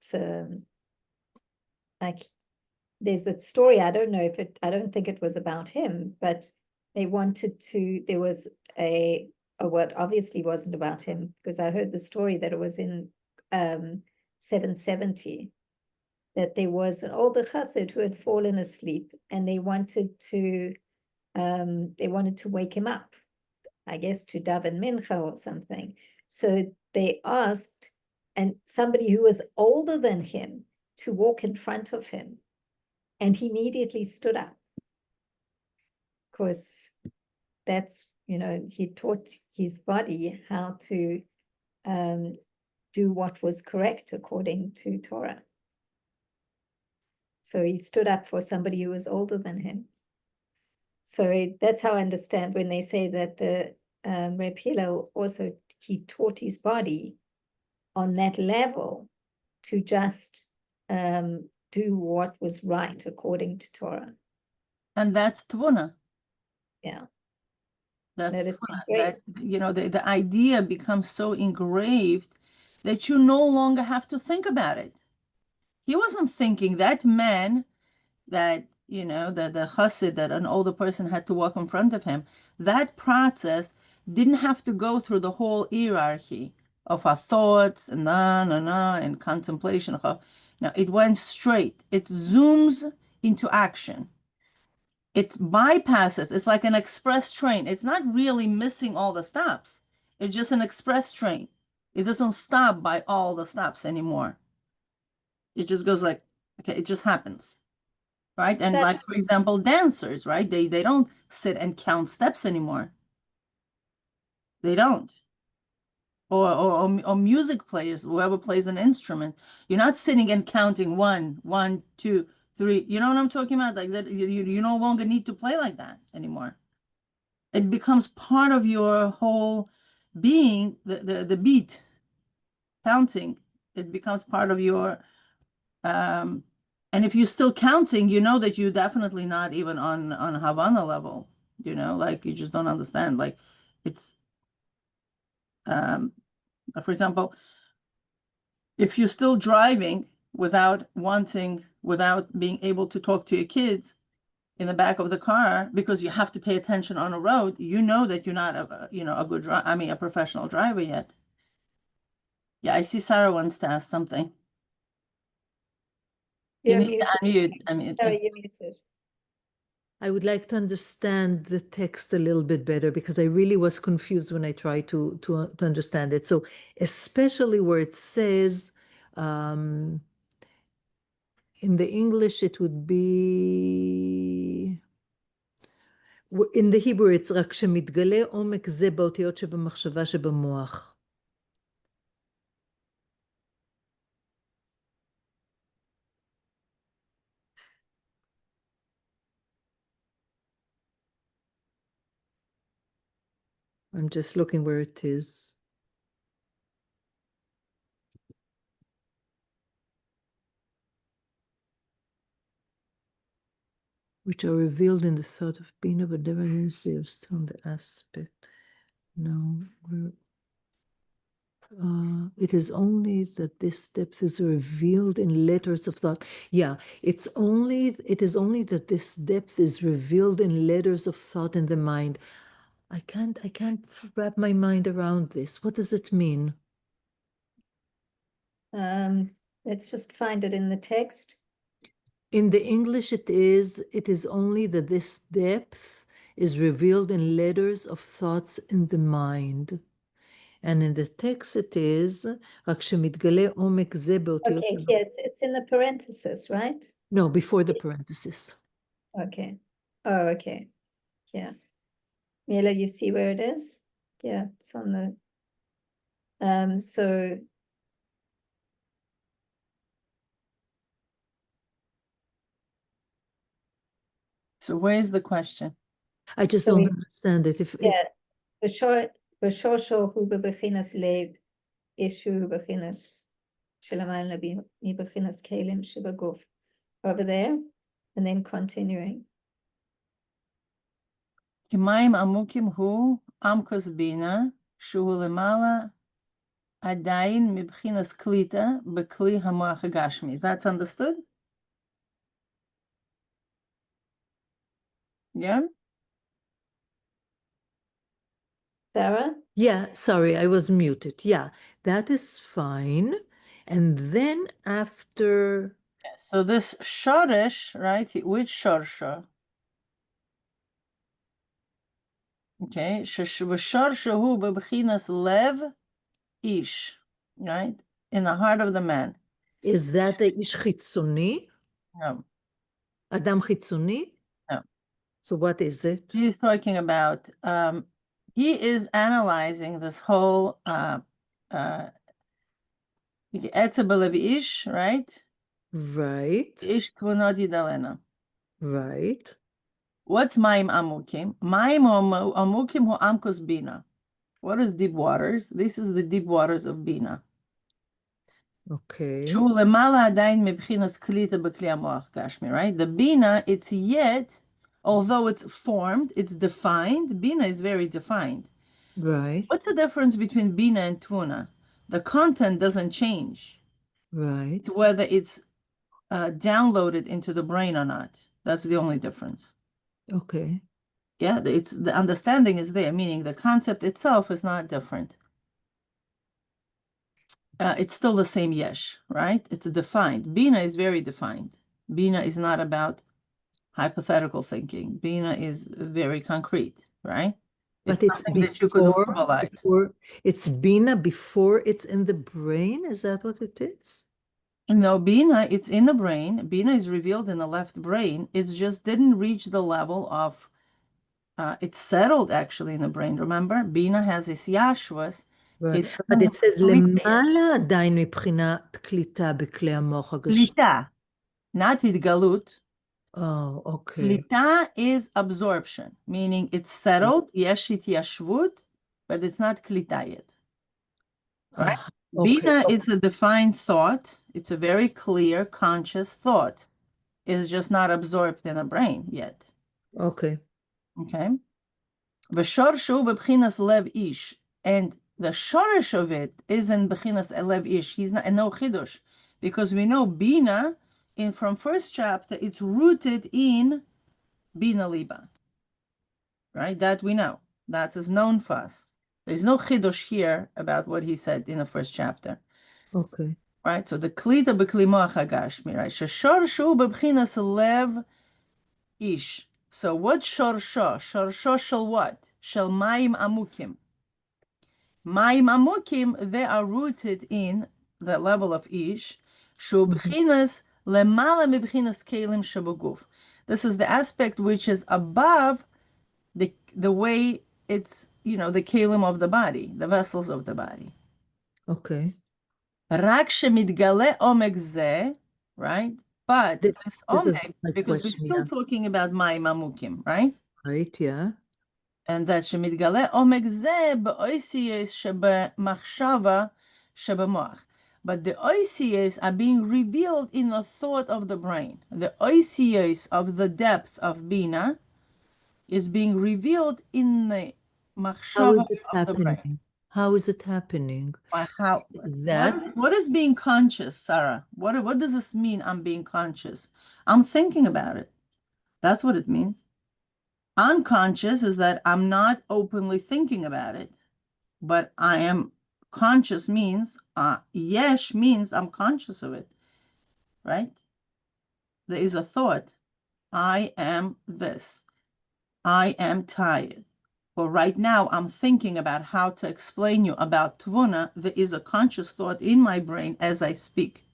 like, there's that story. I don't think it was about him, but they wanted to. There was a what obviously wasn't about him, because I heard the story that it was in 770, that there was an older chassid who had fallen asleep, and they wanted to wake him up, I guess to daven mincha or something. So they asked, and somebody who was older than him, to walk in front of him, and he immediately stood up. Of course, that's, he taught his body how to do what was correct according to Torah. So he stood up for somebody who was older than him. So that's how I understand when they say that the Reb Hillel also, he taught his body on that level to just do what was right according to Torah. And that's Tevuna. Yeah. That's That is Tevuna. That, the idea becomes so engraved that you no longer have to think about it. He wasn't thinking. That man that, the chassid, that an older person had to walk in front of him, that process didn't have to go through the whole hierarchy of our thoughts and and contemplation. Now, it went straight. It zooms into action. it bypasses. It's like an express train. It's not really missing all the stops. It's just an express train. It doesn't stop by all the stops anymore. It just goes like, okay, it just happens, right? And like, for example, dancers, right? They don't sit and count steps anymore. They don't. Or music players, whoever plays an instrument, you're not sitting and counting 1, 1, 2, 3. You know what I'm talking about? Like that, you no longer need to play like that anymore. It becomes part of your whole being, the beat, counting. It becomes part of your, and if you're still counting, you know that you're definitely not even on Havana level, you know, like you just don't understand. Like it's, for example, if you're still driving without being able to talk to your kids in the back of the car because you have to pay attention on a road, you know that you're not a good driver, I mean, a professional driver yet. Yeah, I see Sarah wants to ask something. You're You need to muted. unmute. Sorry, you're muted. I would like to understand the text a little bit better because I really was confused when I tried to understand it. So especially where it says, in the English, it would be, in the Hebrew, it's רק שמתגלה עומק זה באותיות שבמחשבה שבמוח. I'm just looking where it is. Which are revealed in the thought of Bina, but never necessarily of some the aspect. No, it is only that this depth is revealed in letters of thought. Yeah, it is only that this depth is revealed in letters of thought in the mind. I can't wrap my mind around this. What does it mean? Let's just find it in the text. In the English, it is only that this depth is revealed in letters of thoughts in the mind. And in the text, it is, רק שמתגלה עומק זה באותיות. Okay, yeah, it's in the parenthesis, right? No, before the parenthesis. Okay. Oh, okay. Yeah. Mila, you see where it is? Yeah, it's on the, so where's the question? I just So don't we- understand it. yeah, בשורשו הוא בבחינת לב, איש הוא בבחינת שלמעלה מבחינת כלים שבגוף. Over there, and then continuing. כי מים עמוקים הוא עמקוס בינה, שהוא למעלה עדיין מבחינת קליטה בכלי המוח הגשמי. That's understood? Yeah? Sarah? Yeah, sorry, I was muted. Yeah, that is fine. And then after, So this shoresh, right? Which shorsha? Okay, shorsha hu bebchinas lev ish, right? In the heart of the man. is that a ish chitzoni? No, Adam chitzoni? no. So what is it? He's talking about, he is analyzing this whole, etzebelev ish, right? Right, Ish tvunot yidalena. right. What's Maim Amukim? Maim Amukim hu Amkos Bina. What is deep waters? This is the deep waters of Bina. Okay, Shu lemala adayin mebchinas klita b'kli hamoach gashmi, right? The Bina, it's yet, although it's formed, it's defined. Bina is very defined. right, What's the difference between Bina and Tevuna? The content doesn't change. right. It's whether it's downloaded into the brain or not. That's the only difference. Okay, Yeah, it's the understanding is there, meaning the concept itself is not different. It's still the same yesh, right? It's defined. Bina is very defined. Bina is not about hypothetical thinking. Bina is very concrete, right? But it's something that you could verbalize. before, it's Bina before it's in the brain? Is that what it is? No, Bina, it's in the brain. Bina is revealed in the left brain. It just didn't reach the level of, it's settled actually in the brain. Remember, Bina has its yashvas. Right. It But it says reach למעלה עדיין מבחינת קליטה בכלי המוח הגשמי. Klita, not התגלות. Oh, okay. Klita is absorption, meaning it's settled, yesh התיישבות, but it's not klita yet. Right? Okay. Bina is a defined thought. It's a very clear, conscious thought. It's just not absorbed in the brain yet. Okay. Okay. V'shorshu b'bchinas lev ish, and the shorish of it is in b'chinas lev ish. He's not no chidush, because we know Bina from first chapter. It's rooted in Bina liba, right? That we know. That is known for us. There's no chidush here about what he said in the first chapter. Okay. Right, so the klita b'kli moach hagashmi, right? Shorshu b'bchinas lev ish. So what shorsho? Shorsho shel what? Shel mayim amukim. Mayim amukim, they are rooted in the level of ish. Shu b'chinas lemala mibchinas kelim shebuguf. This is the aspect which is above the way it's, the kelim of the body, the vessels of the body. Okay. Rak shemidgale omek zeh, right? But this omek, because we're still talking about mayim amukim, right? Right, yeah. And that shemidgale omek zeh be'oisiyos shebemachshava shebemoach. But the oisiyos are being revealed in the thought of the brain. The oisiyos of the depth of Bina is being revealed in the machshava of the brain. How is it happening? How what is being conscious, Sarah? What does this mean? I'm being conscious. I'm thinking about it. That's what it means. Unconscious is that I'm not openly thinking about it, but I am conscious means yesh means I'm conscious of it, right? There is a thought. I am this. I am tired. Well, right now, I'm thinking about how to explain you about Tevuna. There is a conscious thought in my brain as I speak,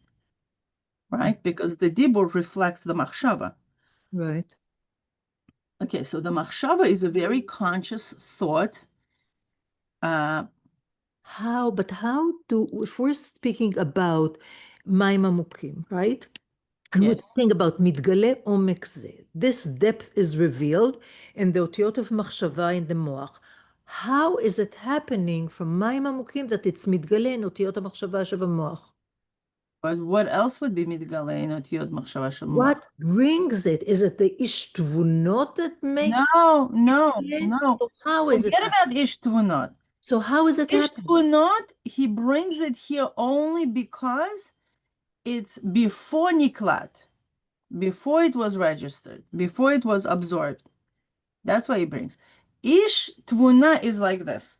right? Because the dibur reflects the machshava. Right. Okay, so the machshava is a very conscious thought. If we're speaking about mayim amukim, right? And we're talking about mitgale omek zeh. This depth is revealed in the otiyot of machshava in the moach. How is it happening from mayim amukim that it's mitgale in otiyot machshava shebemoach? But what else would be mitgale in otiyot machshava shebemoach? What brings it? Is it the ish tvunot that makes No. So how is Forget about ish tvunot. So how is it Ish happening? tvunot, he brings it here only because it's before niklat, before it was registered, before it was absorbed. That's why he brings. Ish Tvuna is like this.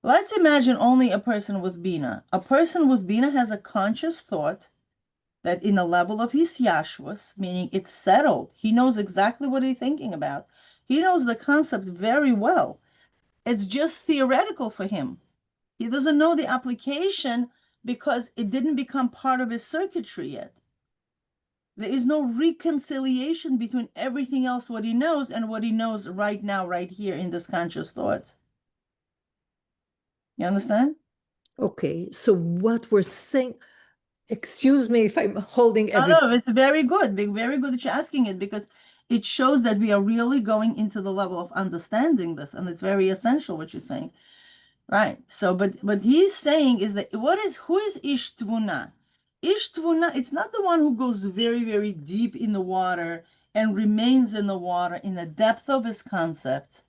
Let's imagine only a person with Bina. A person with Bina has a conscious thought that in a level of his yashvus, meaning it's settled. He knows exactly what he's thinking about. He knows the concept very well. It's just theoretical for him. He doesn't know the application because it didn't become part of his circuitry yet. There is no reconciliation between everything else, what he knows, and what he knows right now, right here in this conscious thought. You understand? Okay, so what we're saying, excuse me if I'm holding everything. No, it's very good that you're asking it, because it shows that we are really going into the level of understanding this, and it's very essential what you're saying. Right. So, but he's saying is that who is Ish Tvuna? Ish Tvuna, it's not the one who goes very, very deep in the water and remains in the water in the depth of his concepts,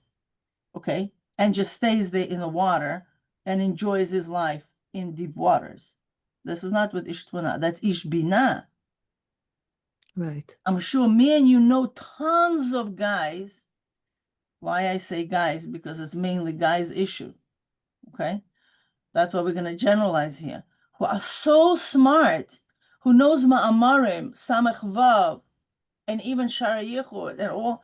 okay, and just stays there in the water and enjoys his life in deep waters. This is not what Ish Tvuna, that's Ish Bina. Right. I'm sure me and you know tons of guys. Why I say guys, because it's mainly guys' issue. Okay, that's what we're going to generalize here, who are so smart, who knows ma'amarim, samech vav, and even Shara Yichud, they're all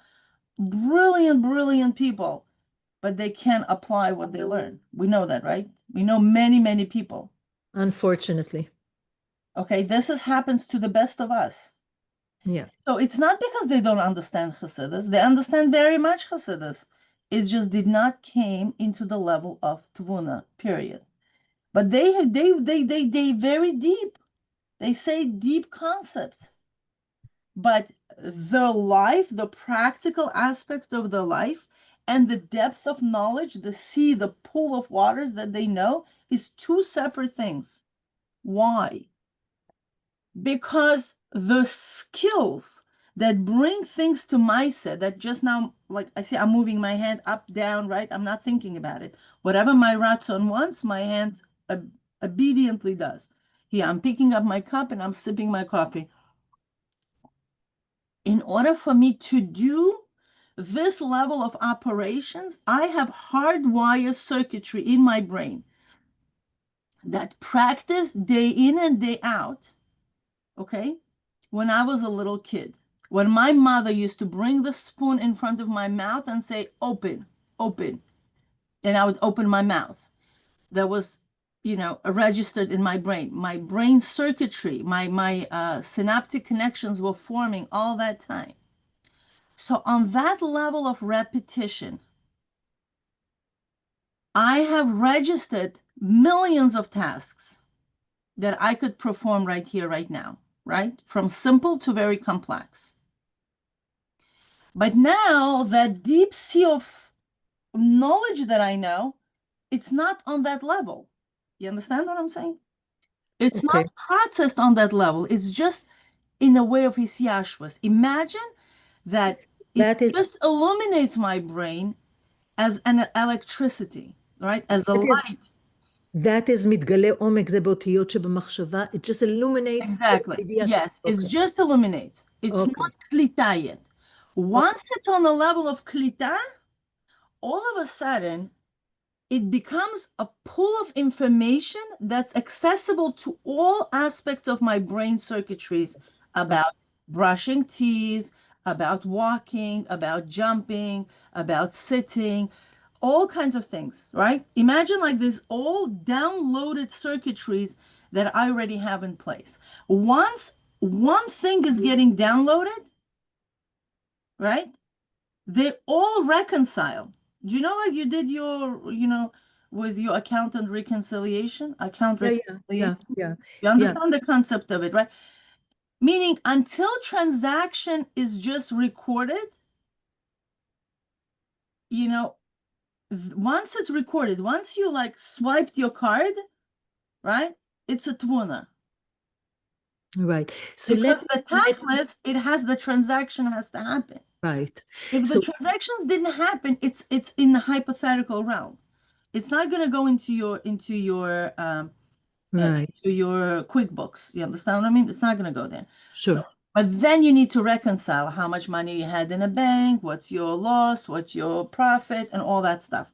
brilliant, brilliant people, but they can't apply what they learn. We know that, right? We know many, many people. Unfortunately. Okay, happens to the best of us. Yeah. So it's not because they don't understand Chassidus. They understand very much Chassidus. It just did not came into the level of Tevuna, period. But they very deep. They say deep concepts. But their life, the practical aspect of their life, and the depth of knowledge, the sea, the pool of waters that they know is two separate things. Why? Because the skills that bring things to mindset that just now, like I say, I'm moving my hand up, down, right? I'm not thinking about it. Whatever my ratzon wants, my hand obediently does. Here, I'm picking up my cup and I'm sipping my coffee. In order for me to do this level of operations, I have hardwired circuitry in my brain that practice day in and day out, okay? When I was a little kid, when my mother used to bring the spoon in front of my mouth and say, open, open, and I would open my mouth. That was, registered in my brain. My brain circuitry, my synaptic connections were forming all that time. So on that level of repetition, I have registered millions of tasks that I could perform right here, right now, right? From simple to very complex. But now that deep sea of knowledge that I know, it's not on that level. You understand what I'm saying? It's Okay. not processed on that level. It's just in a way of hisyashvas. Imagine that it just illuminates my brain as an electricity, right? As a light. That is מתגלה עומק, זה באותיות שבמחשבה. It just illuminates. Exactly. Yes, it just illuminates. It's not klita yet. Once it's on the level of klita, all of a sudden, it becomes a pool of information that's accessible to all aspects of my brain circuitries about brushing teeth, about walking, about jumping, about sitting, all kinds of things, right? Imagine like this all downloaded circuitries that I already have in place. Once one thing is getting downloaded, right? They all reconcile. Do you know, like you did your, with your accountant reconciliation, reconciliation? Yeah. You understand the concept of it, right? Meaning until transaction is just recorded, once it's recorded, once you like swiped your card, right? It's a Tevuna. Right. So because the task list, it has the transaction has to happen. Right. If the transactions didn't happen, it's in the hypothetical realm. It's not going to go into your QuickBooks. You understand what I mean? It's not going to go there. Sure. But then you need to reconcile how much money you had in a bank, what's your loss, what's your profit, and all that stuff.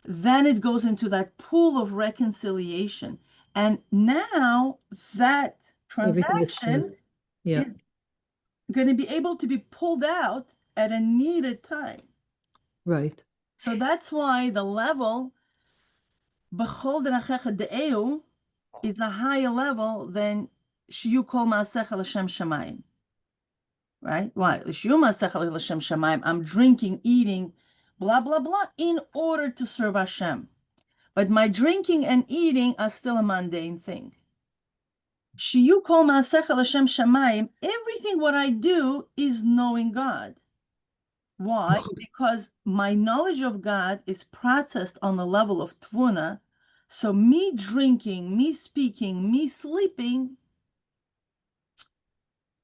Then it goes into that pool of reconciliation. And now that transaction is going to be able to be pulled out at a needed time. Right. So that's why the level B'chol Derachecha De'eu is a higher level than Shiyu Kol Ma'asecha L'Shem Shamayim. Right? Why? Shiyu Ma'asecha L'Shem Shamayim, I'm drinking, eating, blah, blah, blah, in order to serve Hashem. But my drinking and eating are still a mundane thing. Shiyu Kol Ma'asecha L'Shem Shamayim, everything what I do is knowing God. Why? Because my knowledge of God is processed on the level of Tevuna. So me drinking, me speaking, me sleeping,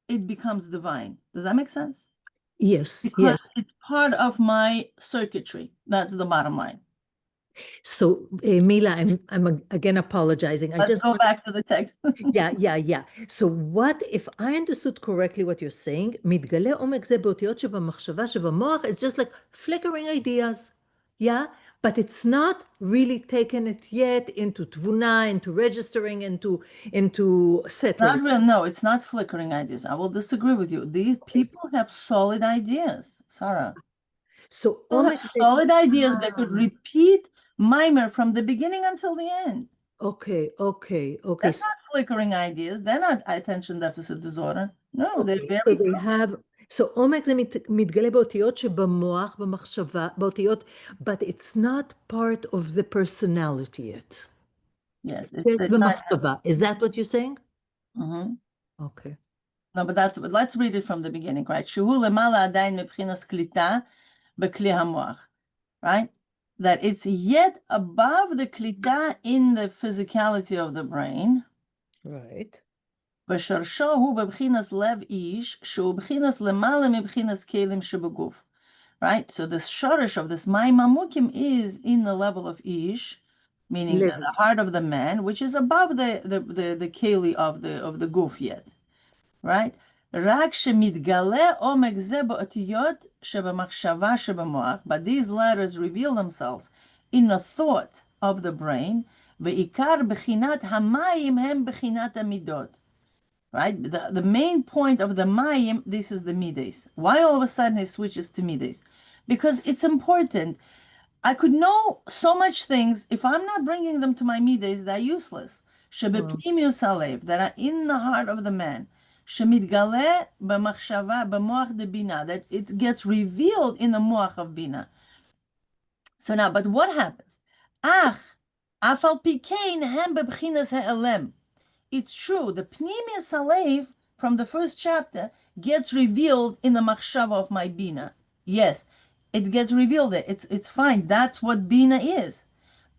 it becomes divine. Does that make sense? Yes. Because it's part of my circuitry. That's the bottom line. So, Mila, I'm again apologizing. I just go back to the text. Yeah. So what, if I understood correctly what you're saying, מתגלה עומק זה באותיות שבמחשבה שבמוח, it's just like flickering ideas. Yeah, but it's not really taken it yet into Tevuna, into registering, into settling. No, it's not flickering ideas. I will disagree with you. These people have solid ideas, Sarah. So Solid ideas that could repeat mimer from the beginning until the end. Okay. That's not flickering ideas. They're not attention deficit disorder. No, they're So very they have, so עומק זה מתגלה באותיות שבמוח, במחשבה, באותיות, but it's not part of the personality yet. Yes. It's במחשבה. Is that what you're saying? Mm-hmm. Okay. No, but let's read it from the beginning, right? שהוא למעלה עדיין מבחינת קליטה בכלי המוח, right? That it's yet above the klita in the physicality of the brain. Right. ושורשו הוא בבחינס לב איש, שהוא בבחינס למעלה מבחינס כלים שבגוף. Right? So the shorish of this mayim amukim is in the level of ish, meaning the heart of the man, which is above the keli of the guf yet. Right? רק שמתגלה עומק זה באותיות שבמחשבה שבמוח, but these letters reveal themselves in the thought of the brain, ועיקר בחינת המים הם בחינת המידות. Right? The main point of the mayim, this is the mides. Why all of a sudden it switches to mides? Because it's important. I could know so much things. If I'm not bringing them to my mides, they're useless. Shebepnimius halev, that are in the heart of the man. Shemitgale b'machshava b'moach de bina, that it gets revealed in the moach of bina. So now, but what happens? Ach, afal pikein hem bebchinas ha'elem. It's true, the pnimius halev from the first chapter gets revealed in the machshava of my bina. Yes, it gets revealed there. It's fine. That's what bina is.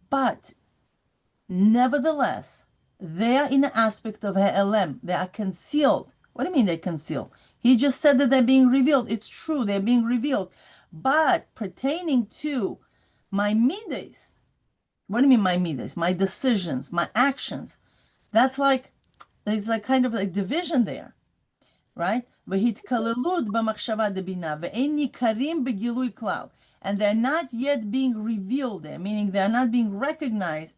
But nevertheless, they are in the aspect of ha'elem. They are concealed. What do you mean they're concealed? He just said that they're being revealed. It's true, they're being revealed. But pertaining to my midas, what do you mean my midas? My decisions, my actions. That's like, there's like kind of like division there, right? והתקללות במחשבה דבינה, ואין ניכרים בגילוי כלל. And they're not yet being revealed there, meaning they're not being recognized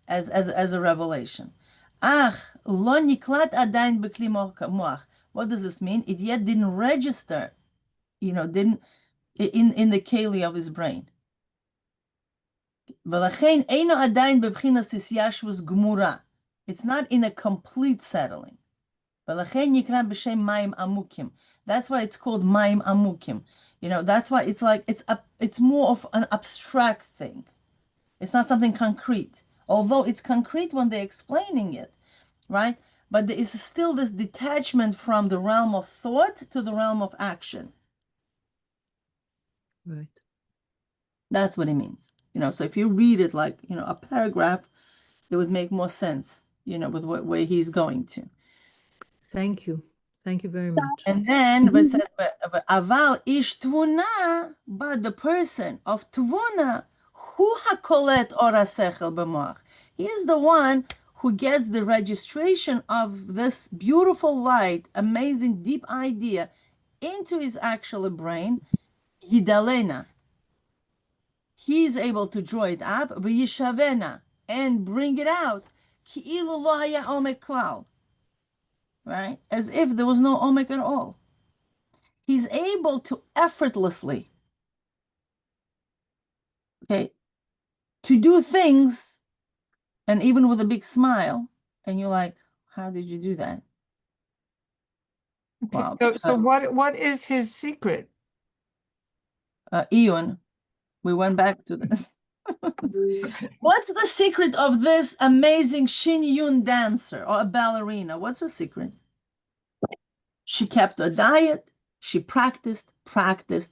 as a revelation. אך לא נקלט עדיין בכלי מוח. What does this mean? It yet didn't register, didn't in the keli of his brain. ולכן אינו עדיין בבחינת ישבוס גמורה. It's not in a complete settling. ולכן נקרא בשם מים עמוקים. That's why it's called מים עמוקים. That's why it's like, it's more of an abstract thing. It's not something concrete. Although it's concrete when they're explaining it, right? But there is still this detachment from the realm of thought to the realm of action. Right. That's what it means. So if you read it like, a paragraph, it would make more sense, with what way he's going to. Thank you. Thank you very much. And then it says, aval ish Tevuna, but the person of Tevuna, hu hakolet ora sechel b'moach. He is the one who gets the registration of this beautiful light, amazing deep idea into his actual brain, yidalena. He is able to draw it up, v'yishavena, and bring it out, ki'ilu lo haya omek klal. Right? As if there was no omek at all. He's able to effortlessly, to do things, and even with a big smile, and you're like, how did you do that? Okay, Wow. so what is his secret? Eon, we went back to the... What's the secret of this amazing Shin Yun dancer or a ballerina? What's her secret? She kept a diet. She practiced hundreds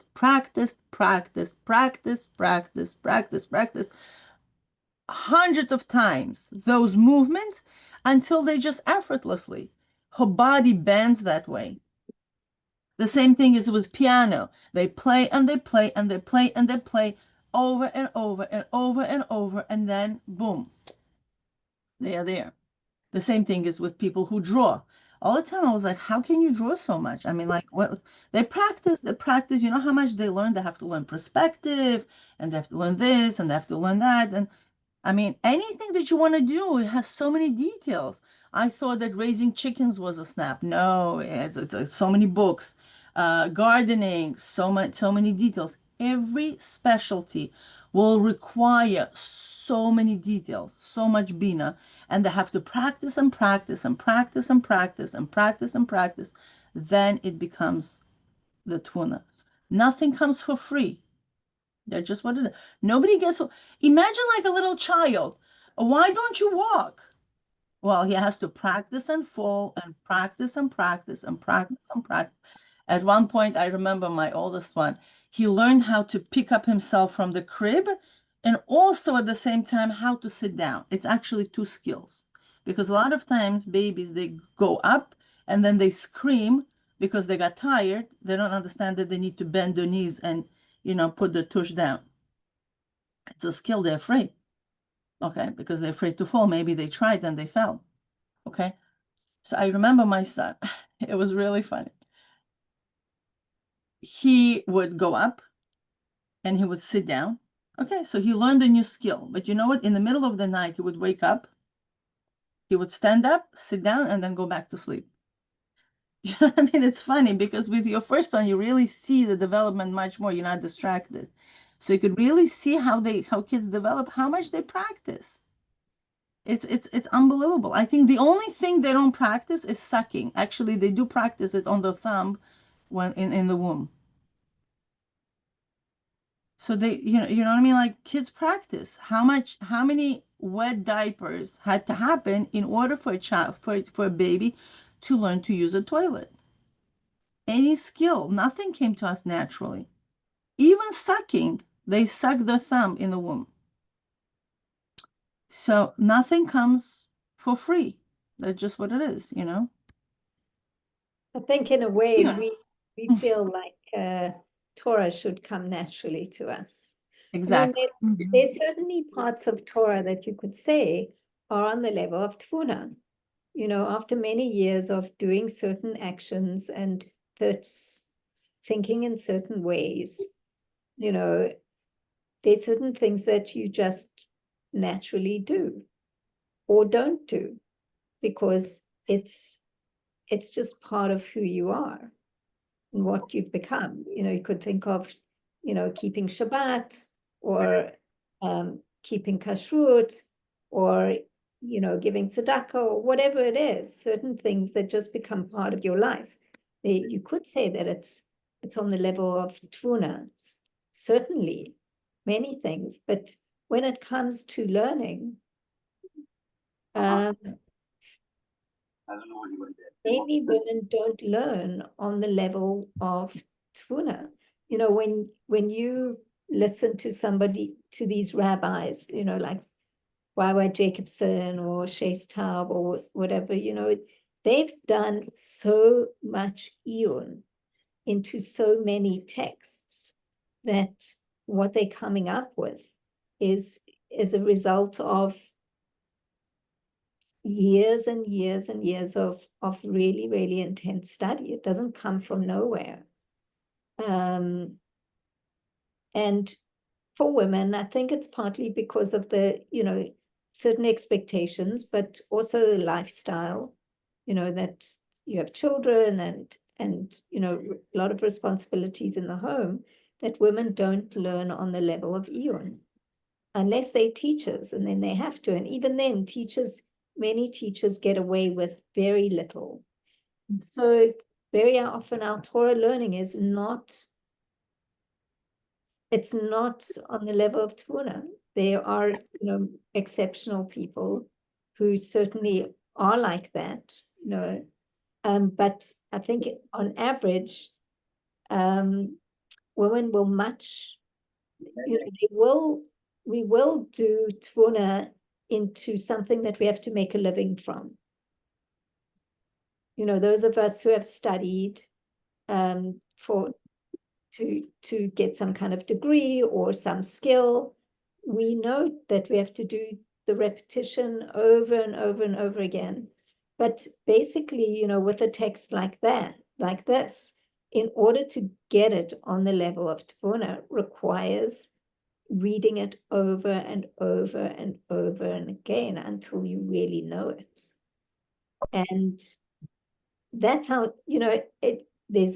of times those movements until they just effortlessly. Her body bends that way. The same thing is with piano. They play and they play and they play and they play over and over and over and over, and then boom, they are there. The same thing is with people who draw. all the time I was like, how can you draw so much? I mean, like, what they practice, you know how much they learn? They have to learn perspective, and they have to learn this, and they have to learn that. And I mean, anything that you want to do, it has so many details. I thought that raising chickens was a snap. No, it's so many books. Gardening, so many details. Every specialty will require so many details, so much bina, and they have to practice and practice and practice and practice and practice and practice. Then it becomes the tuna. Nothing comes for free. They're just what it is. Nobody gets. Imagine like a little child. Why don't you walk? Well, he has to practice and fall and practice and practice and practice and practice. At one point, I remember my oldest one, he learned how to pick up himself from the crib and also at the same time how to sit down. It's actually two skills because a lot of times babies, they go up and then they scream because they got tired. They don't understand that they need to bend their knees and, you know, put the tush down. It's a skill they're afraid. Okay, because they're afraid to fall. Maybe they tried and they fell. Okay. So I remember my son, it was really funny. He would go up and he would sit down. Okay, so he learned a new skill. But you know what? In the middle of the night, he would wake up, he would stand up, sit down, and then go back to sleep. I mean, it's funny because with your first one, you really see the development much more. You're not distracted. So you could really see how kids develop, how much they practice. It's unbelievable. I think the only thing they don't practice is sucking. Actually, they do practice it on the thumb when in the womb. So they, you know what I mean? Like kids practice. How many wet diapers had to happen in order for a child, for a baby to learn to use a toilet? Any skill, nothing came to us naturally. Even sucking, they suck their thumb in the womb. So nothing comes for free. That's just what it is, you know? I think in a way Yeah. we feel like Torah should come naturally to us. Exactly. I mean, there's certainly parts of Torah that you could say are on the level of Tevuna. You know, after many years of doing certain actions and that's thinking in certain ways, you know, there's certain things that you just naturally do or don't do because it's just part of who you are and what you've become. You know, you could think of, you know, keeping Shabbat or keeping kashrut or, you know, giving tzedakah or whatever it is, certain things that just become part of your life. You could say that it's on the level of Tevuna, certainly many things, but when it comes to learning, maybe women don't learn on the level of Tevuna. You know, when you listen to somebody, to these rabbis, you know, like Y.Y. Jacobson or Shais Taub or whatever, you know, they've done so much iyun into so many texts that what they're coming up with is a result of years and years and years of really, really intense study. It doesn't come from nowhere. And for women, I think it's partly because of the, you know, certain expectations, but also the lifestyle, you know, that you have children and, you know, a lot of responsibilities in the home that women don't learn on the level of iyun unless they're teachers, and then they have to. And even then, many teachers get away with very little. So very often our Torah learning is it's not on the level of Tevuna. There are, you know, exceptional people who certainly are like that, you know. But I think on average, women will much, you know, we will do Tevuna into something that we have to make a living from. You know, those of us who have studied to get some kind of degree or some skill, we know that we have to do the repetition over and over and over again. But basically, you know, with a text like that, like this, in order to get it on the level of Tevuna requires reading it over and over and over and again until you really know it. And that's how, you know, there's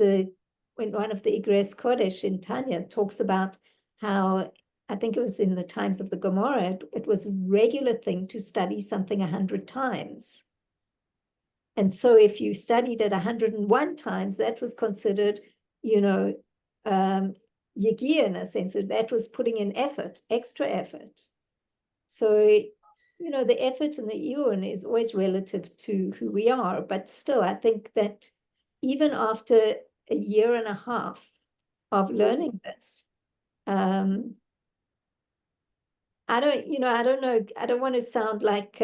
when one of the Igres Kodesh in Tanya talks about how, I think it was in the times of the Gomorrah, it was a regular thing to study something 100 times. And so if you studied it 101 times, that was considered, you know, Yegi in a sense, that was putting in effort, extra effort. So, you know, the effort in the Iyun is always relative to who we are, but still, I think that even after a year and a half of learning this, I don't, you know, I don't know, I don't want to sound like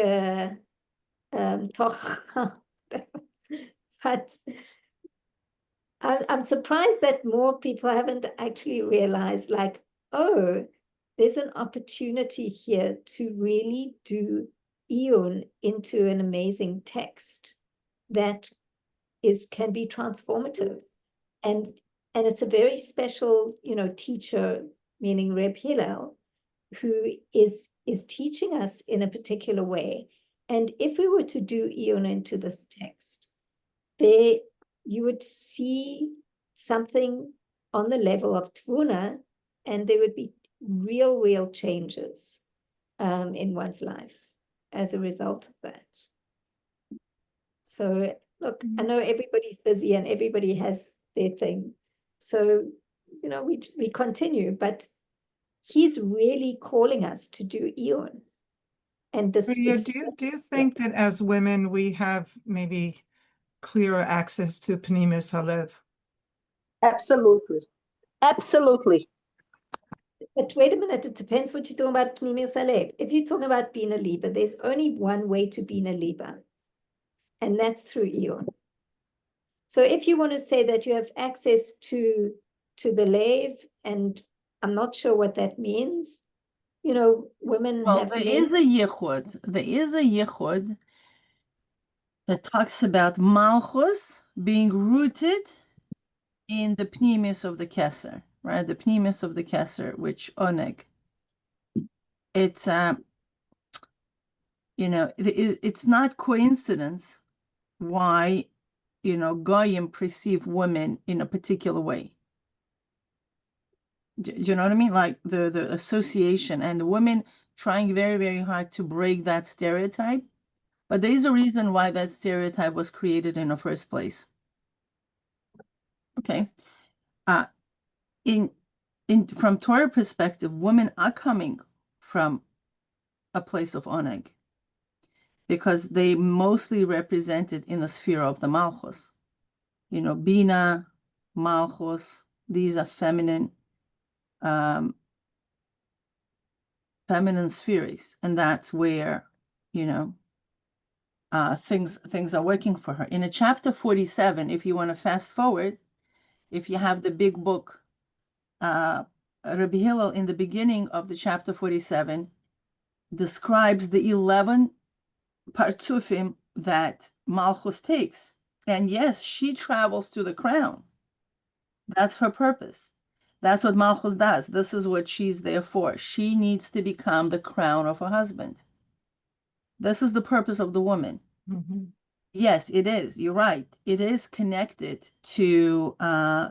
but I'm surprised that more people haven't actually realized, like, oh, there's an opportunity here to really do Iyun into an amazing text that can be transformative. And it's a very special, you know, teacher, meaning Reb Hillel, who is teaching us in a particular way. And if we were to do Iyun into this text, there you would see something on the level of Tevuna, and there would be real changes in one's life as a result of that. So look, I know everybody's busy and everybody has their thing. So, you know, we continue, but he's really calling us to do Iyun. And Do you think that as women, we have maybe clearer access to Pnimis Halev? Absolutely. Absolutely. But wait a minute, it depends what you're talking about, Pnimis Halev. If you're talking about Bina Liba, there's only one way to Bina Liba, and that's through Iyun. So if you want to say that you have access to the Lev, and I'm not sure what that means, you know, women Well, have... there is a yichud. There is a yichud that talks about Malchus being rooted in the pnimis of the Keser, right? The pnimis of the Keser, which Oneg. It's, you know, it's not coincidence why, you know, Goyim perceive women in a particular way. Do you know what I mean? Like the association, and the women trying very hard to break that stereotype. But there is a reason why that stereotype was created in the first place. Okay. From Torah perspective, women are coming from a place of oneg because they mostly represented in the sphere of the Malchus. You know, Bina, Malchus, these are feminine spheres, and that's where, you know, things are working for her. In a chapter 47, if you want to fast forward, if you have the big book, Rabbi Hillel in the beginning of the chapter 47 describes the 11 partsufim that Malchus takes. And yes, she travels to the crown. That's her purpose. That's what Malchus does. This is what she's there for. She needs to become the crown of her husband. This is the purpose of the woman. Mm-hmm. Yes, it is. You're right. It is connected to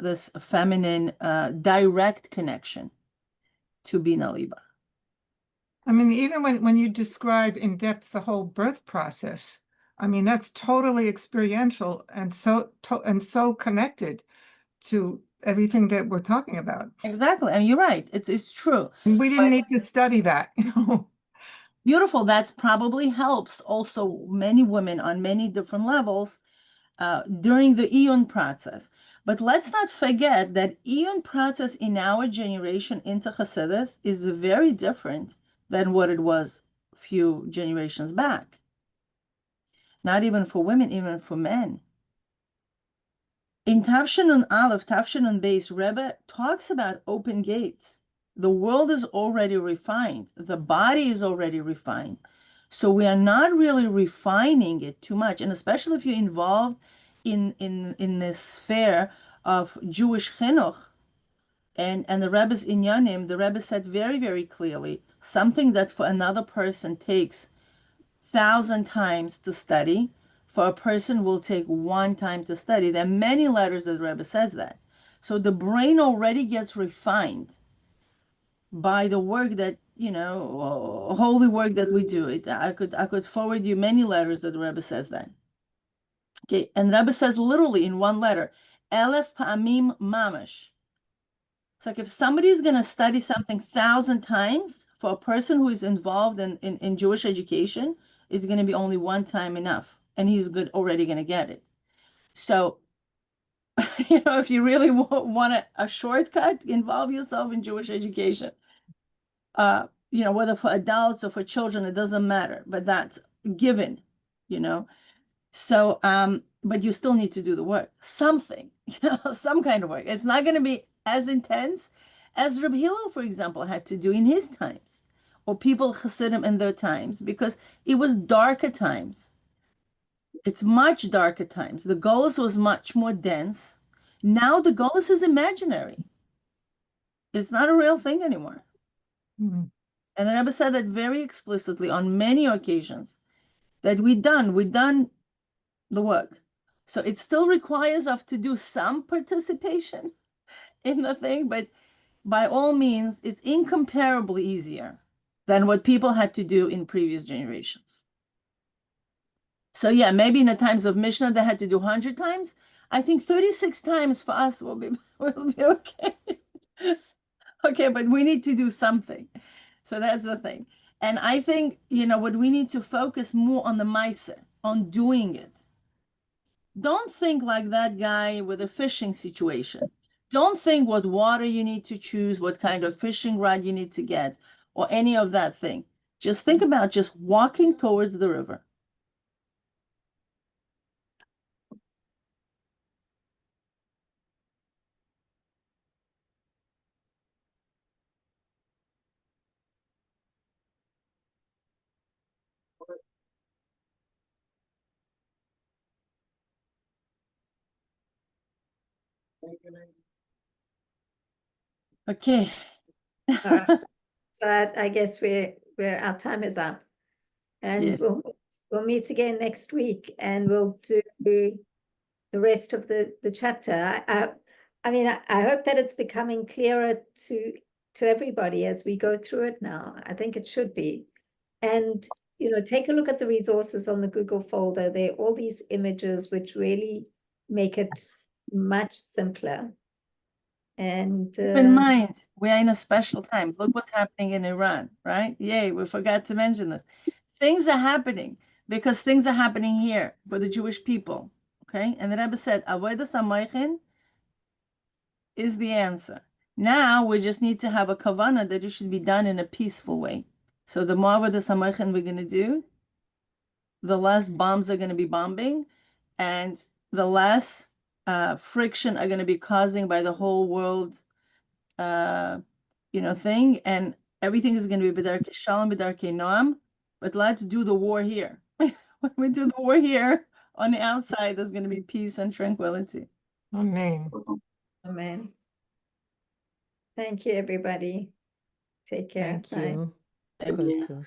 this feminine direct connection to Bina Liba. I mean, even when you describe in depth the whole birth process, I mean, that's totally experiential and so connected to everything that we're talking about. Exactly. And you're right. It's true. And we didn't need to study that, you know. Beautiful. That probably helps also many women on many different levels during the Iyun process. But let's not forget that Iyun process in our generation into Chassidus is very different than what it was a few generations back. Not even for women, even for men. In Tavshinun Aleph, Tavshinun Beis, Rebbe talks about open gates. The world is already refined. The body is already refined. So we are not really refining it too much. And especially if you're involved in this sphere of Jewish chinuch and the Rebbe's inyanim, the Rebbe said very, very clearly, something that for another person takes 1,000 times to study, for a person will take 1 time to study. There are many letters that the Rebbe says that. So the brain already gets refined by the work that, holy work that we do. I could forward you many letters that the Rebbe says that. Okay, and Rebbe says literally in one letter, Elef Pa'amim Mamash. It's like if somebody is going to study something 1,000 times, for a person who is involved in Jewish education, it's going to be only 1 time enough, and he's already going to get it. So, if you really want a shortcut, involve yourself in Jewish education. Whether for adults or for children, it doesn't matter, but that's given, So, but you still need to do the work, something, some kind of work. It's not going to be as intense as Reb Hillel, for example, had to do in his times, or people Chassidim in their times, because it was darker times. It's much darker times. The Golus was much more dense. Now the Golus is imaginary. It's not a real thing anymore. Mm-hmm. And the Rebbe said that very explicitly on many occasions, that we done the work. So it still requires us to do some participation in the thing, but by all means, it's incomparably easier than what people had to do in previous generations. So yeah, maybe in the times of Mishnah, they had to do 100 times. I think 36 times for us will be okay. Okay, but we need to do something. So that's the thing. And I think, what we need to focus more on the Maaseh, on doing it. Don't think like that guy with a fishing situation. Don't think what water you need to choose, what kind of fishing rod you need to get, or any of that thing. Just think about just walking towards the river. Okay. So I guess our time is up, and Yes. we'll meet again next week, and we'll do the rest of the chapter. I mean, I hope that it's becoming clearer to everybody as we go through it now. I think it should be. And, take a look at the resources on the Google folder. There are all these images which really make it much simpler. And keep in mind, we are in a special times. Look what's happening in Iran, right? Yay, we forgot to mention this. Things are happening because things are happening here for the Jewish people. Okay, and the Rebbe said, Avodas HaMoichin is the answer. Now we just need to have a kavanah that it should be done in a peaceful way. So the more Avodas HaMoichin we're going to do, the less bombs are going to be bombing, and the less friction are going to be causing by the whole world, thing, and everything is going to be b'darkei shalom, b'darkei noam. But let's do the war here. When we do the war here, on the outside, there's going to be peace and tranquility. Amen. amen. Thank you, everybody. Take care. Thank Bye. you. Thank Kol you. tov.